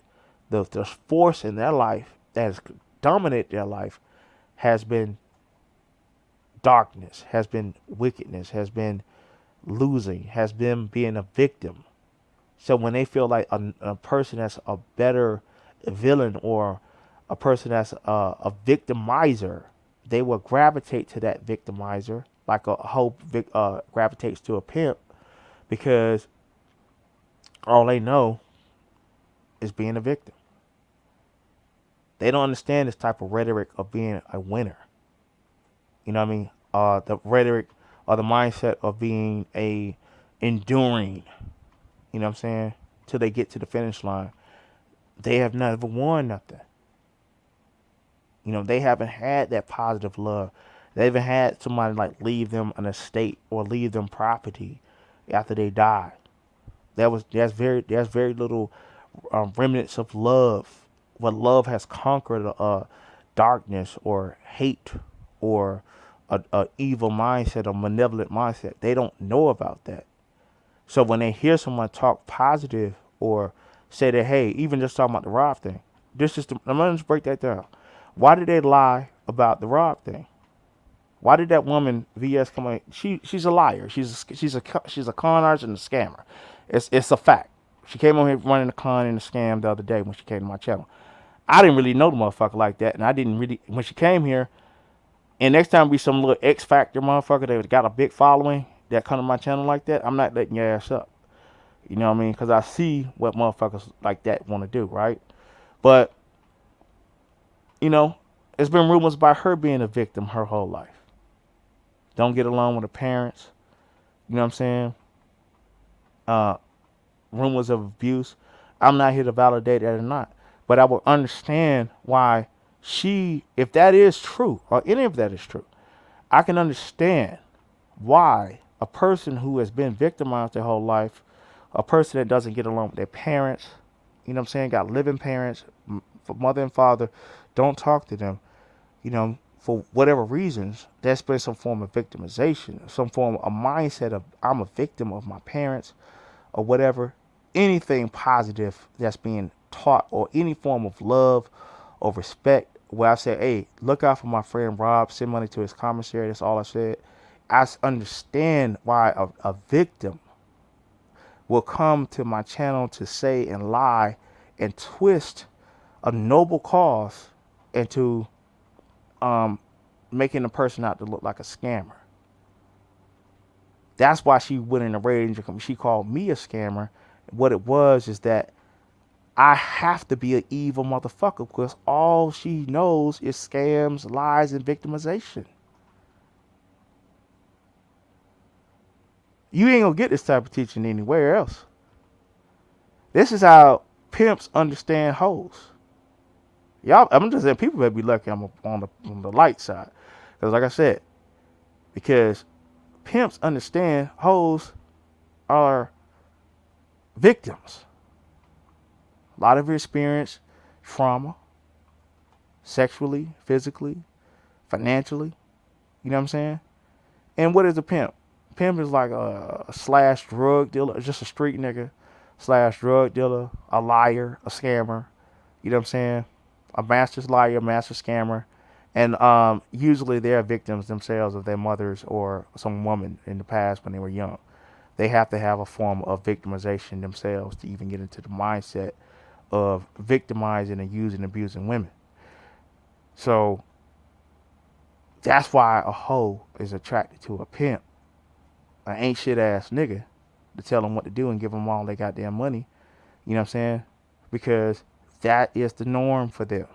the force in their life that has dominated their life has been darkness, has been wickedness, has been losing, has been being a victim. So when they feel like a person that's a better villain or a person that's a victimizer, they will gravitate to that victimizer like a hoe gravitates to a pimp, because all they know is being a victim. They don't understand this type of rhetoric of being a winner. You know what I mean? The rhetoric or the mindset of being enduring, you know what I'm saying, till they get to the finish line. They have never won nothing. They haven't had that positive love. They haven't had somebody like leave them an estate or leave them property after they die. There's very little remnants of love. What love has conquered darkness or hate or a evil mindset or malevolent mindset. They don't know about that. So when they hear someone talk positive or say that, hey, even just talking about the Rob thing, I'm gonna just break that down. Why did they lie about the Rob thing? Why did that woman VS come on? She's a liar. She's a con artist and a scammer. It's a fact. She came on here running a con and a scam the other day when she came to my channel. I didn't really know the motherfucker like that, and I didn't really when she came here. And next time be some little X Factor motherfucker that got a big following that come to my channel like that, I'm not letting your ass up. You know what I mean? Because I see what motherfuckers like that want to do, right? But, there's been rumors about her being a victim her whole life. Don't get along with her parents. You know what I'm saying? Rumors of abuse. I'm not here to validate that or not. But I will understand why if that is true, or any of that is true, I can understand why a person who has been victimized their whole life, a person that doesn't get along with their parents, got living parents, mother and father, don't talk to them, for whatever reasons, there's been some form of victimization, some form of a mindset of I'm a victim of my parents or whatever. Anything positive that's being taught or any form of love or respect where I say, hey, look out for my friend Rob, send money to his commissary. That's all I said. I understand why a victim will come to my channel to say and lie and twist a noble cause into making the person out to look like a scammer. That's why she went in a rage. She called me a scammer. What it was is that I have to be an evil motherfucker because all she knows is scams, lies, and victimization. You ain't gonna get this type of teaching anywhere else. This is how pimps understand hoes. Y'all, I'm just saying, people better be lucky I'm on the light side. Because like I said, because pimps understand hoes are victims. A lot of experience, trauma, sexually, physically, financially. You know what I'm saying? And what is a pimp? Pimp is like a slash drug dealer, just a street nigga slash drug dealer, a liar, a scammer. You know what I'm saying? A master's liar, master scammer. And usually they're victims themselves of their mothers or some woman in the past when they were young. They have to have a form of victimization themselves to even get into the mindset of victimizing and using and abusing women. So that's why a hoe is attracted to a pimp, an ain't shit ass nigga, to tell them what to do and give them all their goddamn money. You know what I'm saying? Because that is the norm for them.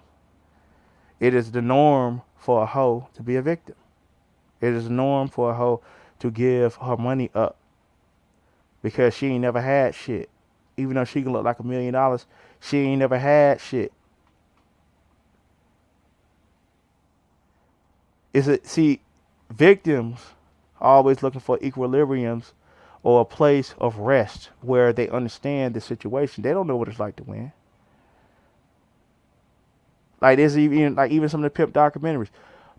It is the norm for a hoe to be a victim. It is the norm for a hoe to give her money up because she ain't never had shit. Even though she can look like $1 million, she ain't never had shit. Victims are always looking for equilibriums or a place of rest where they understand the situation. They don't know what it's like to win. Like there's even some of the pimp documentaries.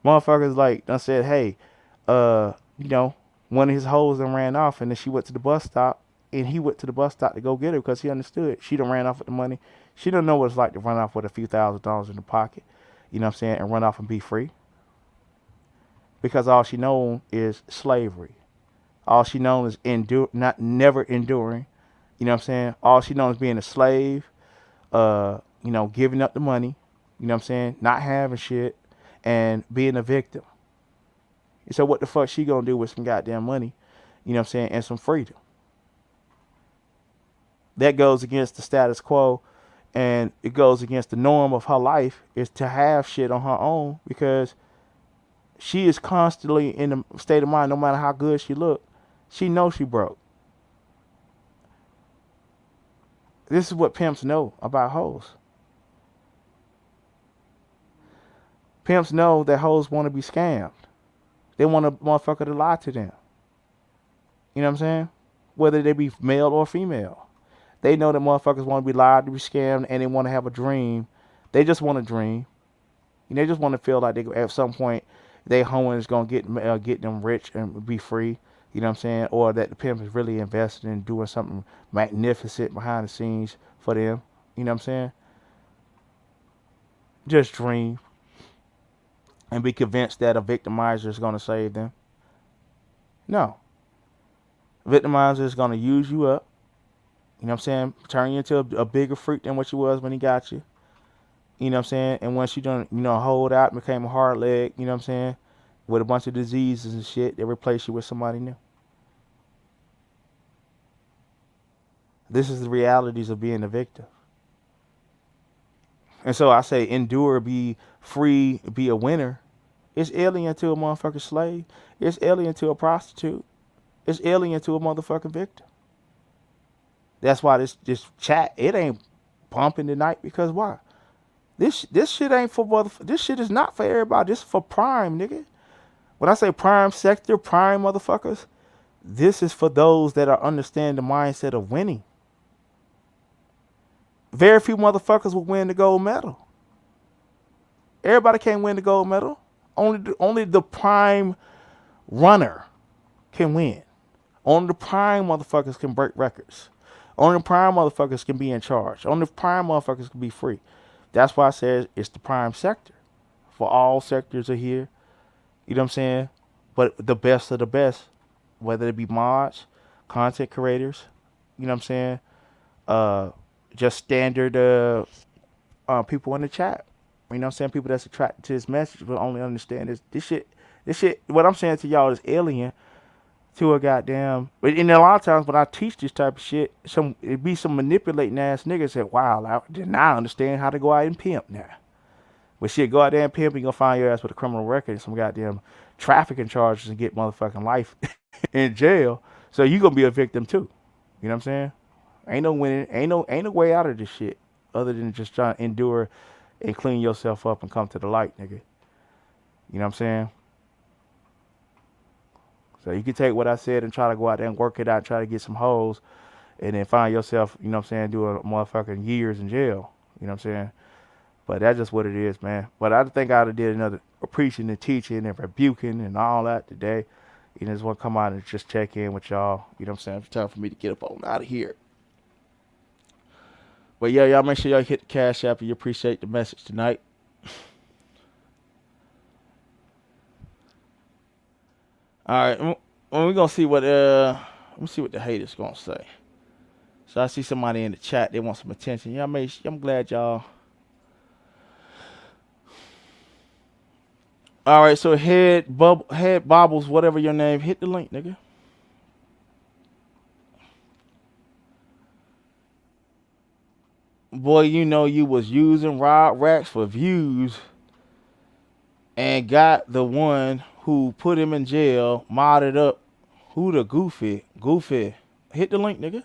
Motherfuckers like done said, hey, one of his hoes done ran off and then she went to the bus stop and he went to the bus stop to go get her because he understood. She done ran off with the money. She don't know what it's like to run off with a few $1,000s in the pocket, you know what I'm saying, and run off and be free. Because all she knows is slavery. All she knows is never enduring. You know what I'm saying? All she knows is being a slave, giving up the money, you know what I'm saying, not having shit, and being a victim. And so what the fuck she gonna do with some goddamn money, you know what I'm saying, and some freedom? That goes against the status quo, and it goes against the norm of her life is to have shit on her own because she is constantly in a state of mind, no matter how good she look, she knows she broke. This is what pimps know about hoes. Pimps know that hoes want to be scammed. They want a motherfucker to lie to them. You know what I'm saying? Whether they be male or female. They know that motherfuckers want to be lied to, be scammed, and they want to have a dream. They just want a dream. And they just want to feel like they at some point they hoeing is gonna get them rich and be free. You know what I'm saying? Or that the pimp is really invested in doing something magnificent behind the scenes for them. You know what I'm saying? Just dream. And be convinced that a victimizer is gonna save them. No. Victimizer is gonna use you up. You know what I'm saying? Turn you into a bigger freak than what you was when he got you. You know what I'm saying? And once you done, hold out and became a hard leg, you know what I'm saying? With a bunch of diseases and shit, they replace you with somebody new. This is the realities of being a victim. And so I say endure, be free, be a winner. It's alien to a motherfucking slave. It's alien to a prostitute. It's alien to a motherfucking victim. That's why this chat, it ain't pumping tonight because why? This shit ain't for this shit is not for everybody. This is for prime, nigga. When I say prime sector, prime motherfuckers, this is for those that are understand the mindset of winning. Very few motherfuckers will win the gold medal. Everybody can't win the gold medal. Only the prime runner can win. Only the prime motherfuckers can break records. Only the prime motherfuckers can be in charge. Only the prime motherfuckers can be free. That's why I said it's the prime sector. For all sectors are here. You know what I'm saying? But the best of the best, whether it be mods, content creators, you know what I'm saying? Just standard people in the chat. You know what I'm saying? People that's attracted to this message will only understand this shit. What I'm saying to y'all is alien to a goddamn. But in a lot of times when I teach this type of shit, it be some manipulating ass niggas that, wow, now I understand how to go out and pimp now. But shit, go out there and pimp, you gonna find your ass with a criminal record and some goddamn trafficking charges and get motherfucking life in jail. So you gonna be a victim too. You know what I'm saying? Ain't no winning, ain't no way out of this shit other than just trying to endure and clean yourself up and come to the light, nigga. You know what I'm saying? So you can take what I said and try to go out there and work it out, try to get some hoes, and then find yourself, you know what I'm saying, doing motherfucking years in jail. You know what I'm saying? But that's just what it is, man. But I think I'd have did another preaching and teaching and rebuking and all that today. You know, just want to come out and just check in with y'all. You know what I'm saying? It's time for me to get up on out of here. But yeah, y'all make sure y'all hit the Cash App if you appreciate the message tonight. All right, we're gonna see what let me see what the haters gonna say. So I see somebody in the chat. They want some attention. Y'all I'm glad y'all. All right, so head bobbles, whatever your name, hit the link, nigga. Boy, you know you was using Rod Racks for views and got the one who put him in jail modded up. Who the goofy? Goofy. Hit the link, nigga.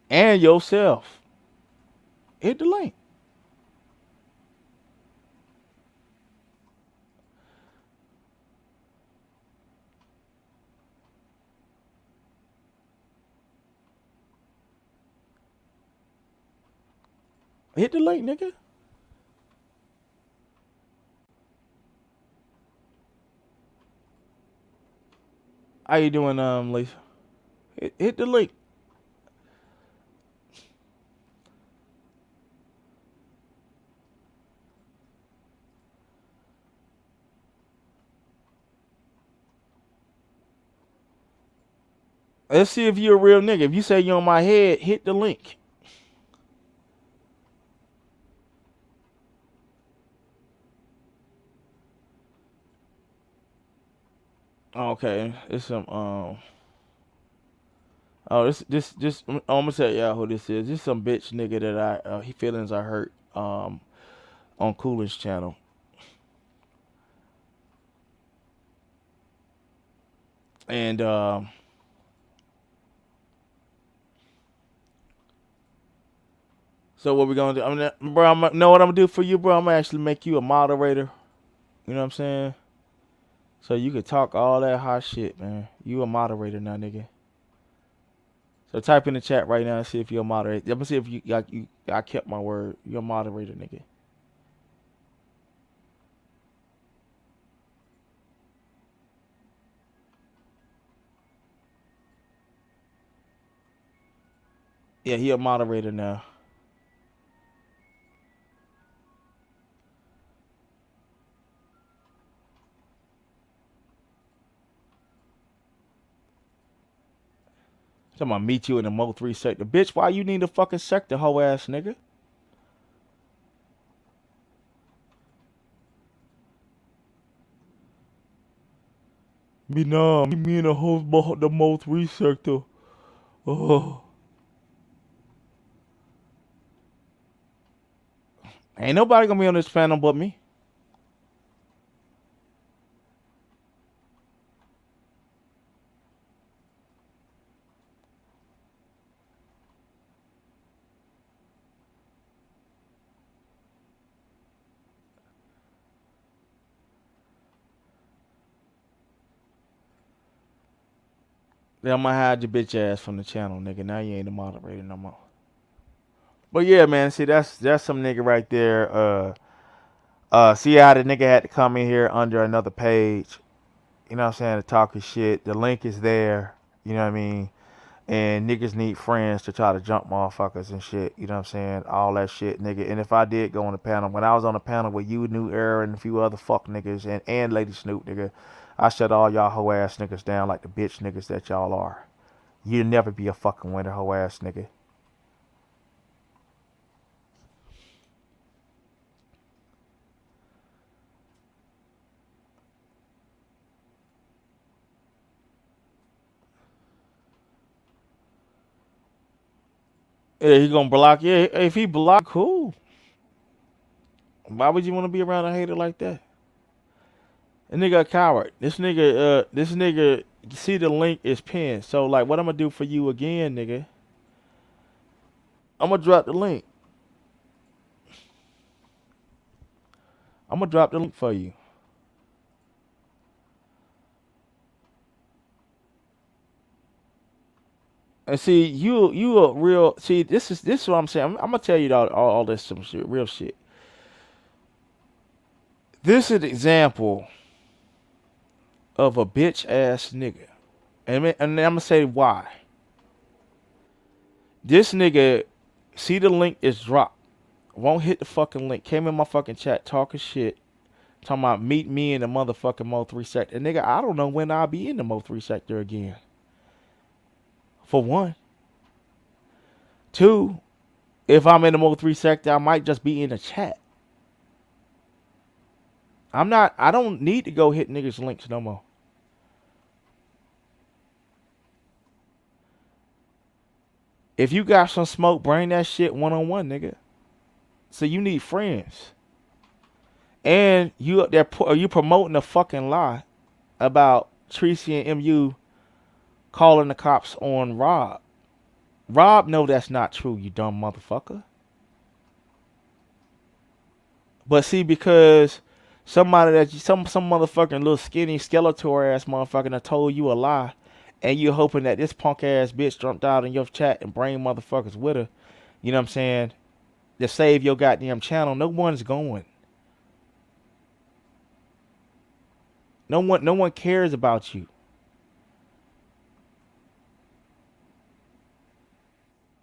And yourself. Hit the link. Hit the link, nigga. How you doing, Lisa? Hit the link. Let's see if you're a real nigga. If you say you're on my head, hit the link. Okay, it's some oh, this I'm gonna tell y'all who this is. This some bitch nigga that he feelings I hurt on Coolidge's channel. And so what we gonna do? Know what I'm gonna do for you, bro? I'm gonna actually make you a moderator. You know what I'm saying? So you can talk all that hot shit, man. You a moderator now, nigga. So type in the chat right now and see if you're a moderator. I'm gonna see if I kept my word. You're a moderator, nigga. Yeah, he a moderator now. I'm gonna meet you in the Mo 3 sector. Bitch, why you need a fucking sector, hoe ass nigga? Me in the whole the Mo 3 sector. Oh. Ain't nobody gonna be on this panel but me. Then I'm gonna hide your bitch ass from the channel, nigga. Now you ain't the moderator no more. But yeah, man, see that's some nigga right there. See how the nigga had to come in here under another page. You know what I'm saying? To talk his shit. The link is there. You know what I mean? And niggas need friends to try to jump motherfuckers and shit. You know what I'm saying? All that shit, nigga. And if I did go on the panel, when I was on the panel with you, New Era, and a few other fuck niggas, and Lady Snoop, nigga, I shut all y'all hoe ass niggas down like the bitch niggas that y'all are. You'll never be a fucking winner, hoe ass nigga. Yeah, he gonna block you. Yeah, if he block, cool. Why would you want to be around a hater like that? A nigga a coward. This nigga, see the link is pinned. So like, what I'm gonna do for you again, nigga? I'm gonna drop the link. I'm gonna drop the link for you. And see, you a real see. This is what I'm saying. I'm gonna tell you all this some shit, real shit. This is an example of a bitch ass nigga, and I'm gonna say why. This nigga, see the link is dropped. Won't hit the fucking link. Came in my fucking chat talking shit. Talking about meet me in the motherfucking Mo 3 sector. And nigga, I don't know when I'll be in the Mo 3 sector again. For one. Two, if I'm in the Mo 3 sector, I might just be in the chat. I don't need to go hit niggas' links no more. If you got some smoke, bring that shit one-on-one, nigga. So you need friends. And you up there, are you promoting a fucking lie about Tracy and MU calling the cops on Rob? Rob know that's not true, you dumb motherfucker. But see, because somebody that some motherfucking little skinny Skeletor ass motherfucker that told you a lie, and you hoping that this punk ass bitch jumped out in your chat and bring motherfuckers with her, you know what I'm saying, to save your goddamn channel, no one's going. No one cares about you.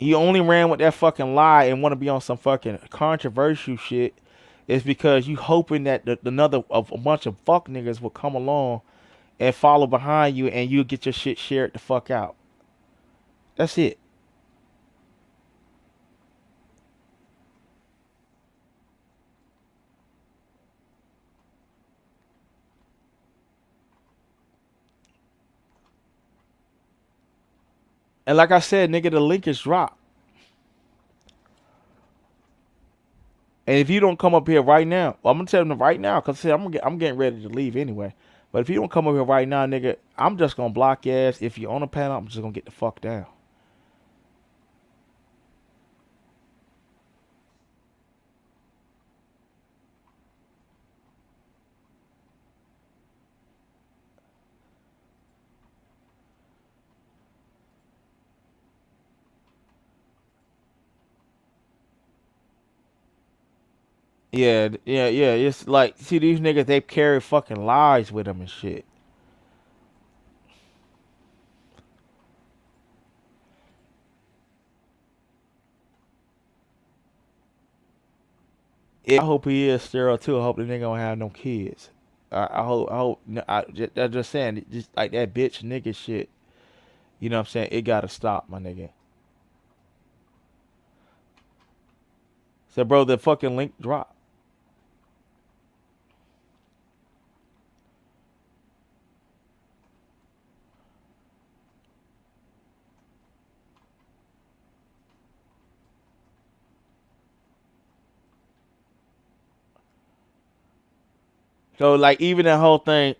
You only ran with that fucking lie and want to be on some fucking controversial shit is because you hoping that a bunch of fuck niggas will come along and follow behind you and you'll get your shit shared the fuck out. That's it. And like I said, nigga, the link is dropped. And if you don't come up here right now, well, I'm gonna tell them right now, cause see, I'm getting ready to leave anyway. But if you don't come up here right now, nigga, I'm just gonna block your ass. If you're on a panel, I'm just gonna get the fuck down. Yeah. It's like, see, these niggas, they carry fucking lies with them and shit. Yeah, I hope he is sterile too. I hope the nigga don't have no kids. I'm just saying, just like that bitch nigga shit. You know what I'm saying? It gotta stop, my nigga. So, bro, the fucking link dropped. So, like, even that whole thing,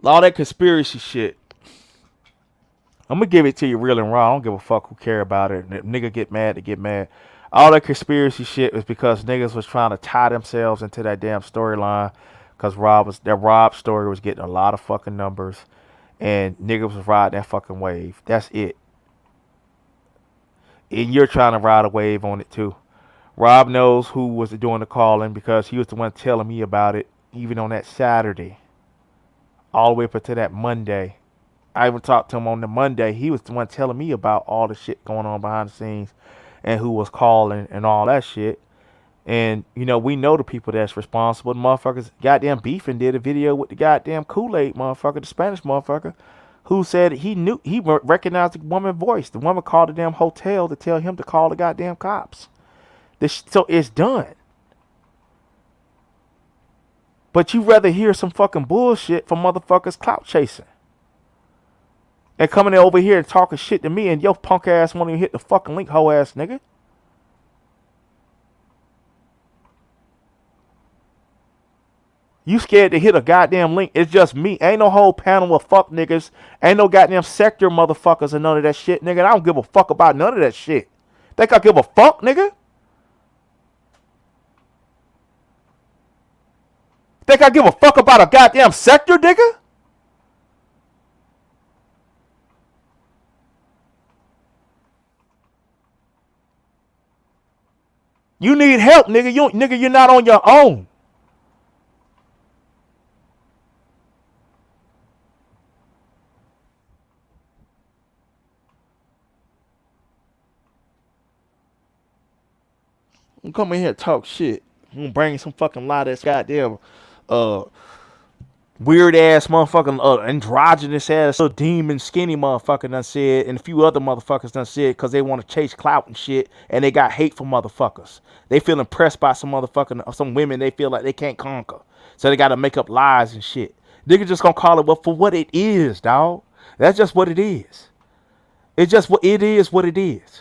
all that conspiracy shit, I'm gonna give it to you real and raw. I don't give a fuck who care about it. And if nigga get mad, they get mad. All that conspiracy shit was because niggas was trying to tie themselves into that damn storyline. Cause Rob story was getting a lot of fucking numbers, and niggas was riding that fucking wave. That's it. And you're trying to ride a wave on it too. Rob knows who was doing the calling because he was the one telling me about it, even on that Saturday, all the way up to that Monday. I even talked to him on the Monday. He was the one telling me about all the shit going on behind the scenes and who was calling and all that shit. And, you know, we know the people that's responsible. The motherfuckers goddamn beefing did a video with the goddamn Kool-Aid motherfucker, the Spanish motherfucker, who said he recognized the woman's voice. The woman called the damn hotel to tell him to call the goddamn cops. So it's done. But you rather hear some fucking bullshit from motherfuckers clout chasing. And coming over here and talking shit to me and your punk ass won't even hit the fucking link, hoe ass nigga. You scared to hit a goddamn link. It's just me. Ain't no whole panel of fuck niggas. Ain't no goddamn sector motherfuckers and none of that shit, nigga. I don't give a fuck about none of that shit. Think I give a fuck, nigga? Think I give a fuck about a goddamn sector, nigga? You need help, nigga. Nigga, you're not on your own. I'm coming here and talk shit. I'm gonna bring some fucking lot of this goddamn uh weird ass motherfucking androgynous ass little demon skinny motherfucker done said, and a few other motherfuckers done said, because they want to chase clout and shit, and they got hate for motherfuckers. They feel impressed by some motherfucking some women they feel like they can't conquer, so they got to make up lies and shit. Nigga just gonna call it for what it is, dog. That's just what it is. It's just what it is. What it is.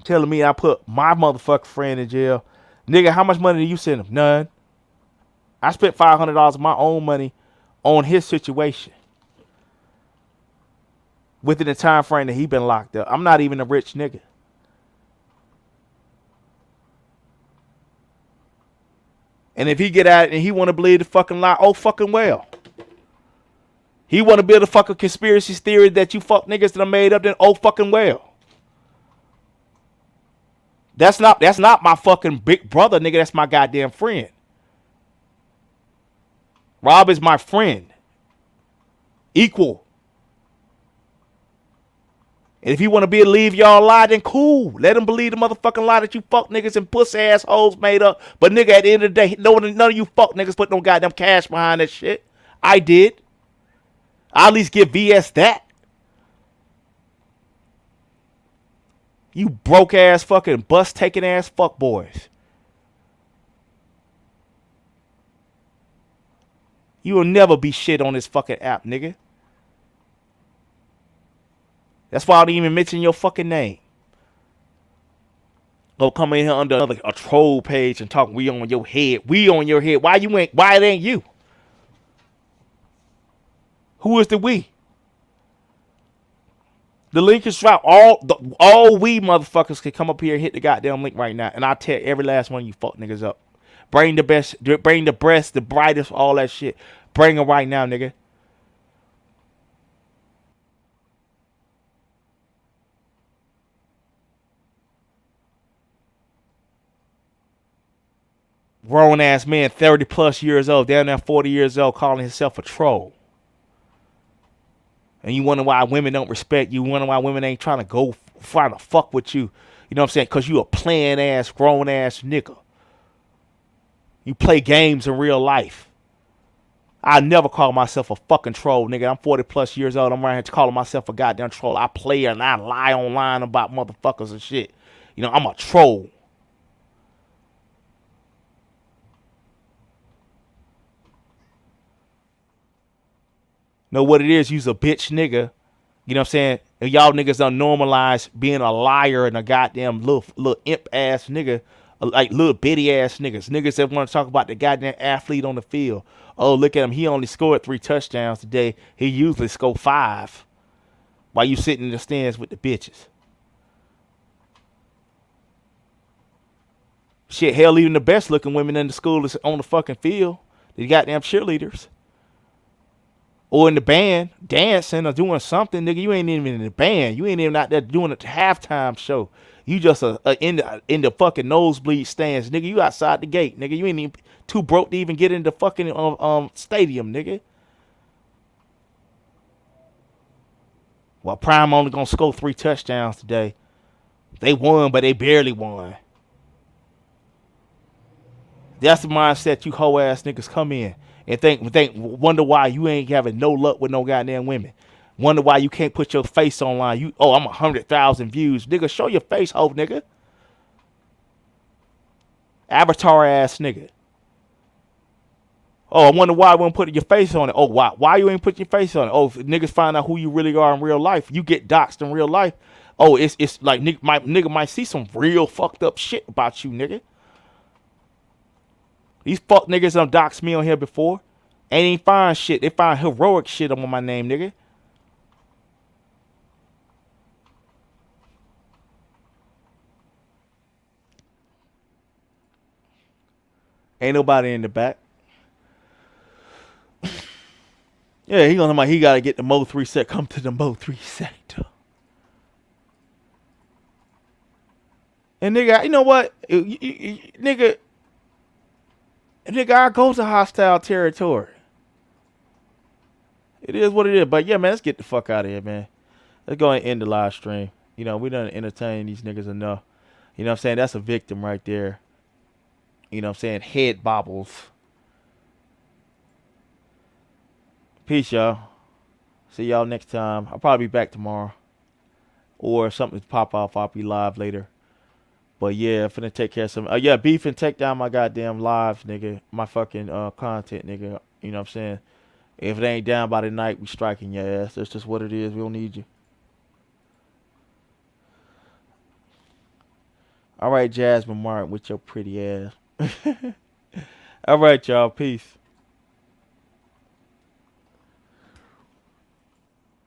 Telling me I put my motherfucking friend in jail. Nigga, how much money did you send him? None. I spent $500 of my own money on his situation within the time frame that he been locked up. I'm not even a rich nigga. And if he get out and he want to believe the fucking lie, oh fucking well. He want to build a fucking conspiracy theory that you fuck niggas that are made up, then oh fucking well. That's not my fucking big brother, nigga. That's my goddamn friend. Rob is my friend. Equal. And if he want to believe y'all lie, then cool. Let him believe the motherfucking lie that you fuck niggas and pussy assholes made up. But nigga, at the end of the day, none of you fuck niggas put no goddamn cash behind that shit. I did. I at least give VS that. You broke ass fucking bus taking ass fuck boys. You will never be shit on this fucking app, nigga. That's why I didn't even mention your fucking name. Go come in here under a troll page and talk we on your head. We on your head. Why it ain't you? Who is the we? The link is dropped. All we motherfuckers can come up here and hit the goddamn link right now. And I'll tear every last one of you fuck niggas up. Bring the best, bring the breast, the brightest, all that shit. Bring them right now, nigga. Grown ass man, 30 plus years old, down there 40 years old, calling himself a troll. And you wonder why women don't respect you. You wonder why women ain't trying to fuck with you. You know what I'm saying? Because you a playing ass, grown ass nigga. You play games in real life. I never call myself a fucking troll, nigga. I'm 40 plus years old. I'm right here calling myself a goddamn troll. I play and I lie online about motherfuckers and shit. You know, I'm a troll. Know what it is? You's a bitch nigga. You know what I'm saying? And y'all niggas done normalize being a liar and a goddamn little imp ass nigga. Like little bitty ass niggas. Niggas that want to talk about the goddamn athlete on the field. Oh, look at him. He only scored 3 touchdowns today. He usually scored 5. While you sitting in the stands with the bitches. Shit, hell, even the best looking women in the school is on the fucking field. The goddamn cheerleaders. Or in the band, dancing or doing something, nigga. You ain't even in the band. You ain't even out there doing a halftime show. You just in the fucking nosebleed stands, nigga. You outside the gate, nigga. You ain't even too broke to even get in the fucking stadium, nigga. Well, Prime only gonna score 3 touchdowns today. They won, but they barely won. That's the mindset you hoe ass niggas come in. And wonder why you ain't having no luck with no goddamn women. Wonder why you can't put your face online. I'm 100,000 views. Nigga, show your face, hoe nigga. Avatar ass nigga. Oh, I wonder why you won't put your face on it. Oh, why you ain't put your face on it? Oh, if niggas find out who you really are in real life. You get doxxed in real life. Oh, it's like nigga might see some real fucked up shit about you, nigga. These fuck niggas done doxed me on here before. Ain't find shit. They find heroic shit on my name, nigga. Ain't nobody in the back. Yeah, he gotta get the Mo 3 sector. Come to the Mo 3 sector. And nigga, you know what? Nigga, I go to hostile territory. It is what it is. But yeah, man, let's get the fuck out of here, man. Let's go and end the live stream. You know, we done entertain these niggas enough. You know what I'm saying? That's a victim right there. You know what I'm saying? Head bobbles. Peace, y'all. See y'all next time. I'll probably be back tomorrow. Or if something pop off, I'll be live later. But yeah, I'm finna take care of some. Yeah, beef and take down my goddamn lives, nigga. My fucking content, nigga. You know what I'm saying? If it ain't down by the night, we striking your ass. That's just what it is. We don't need you. All right, Jasmine Martin with your pretty ass. All right, y'all. Peace.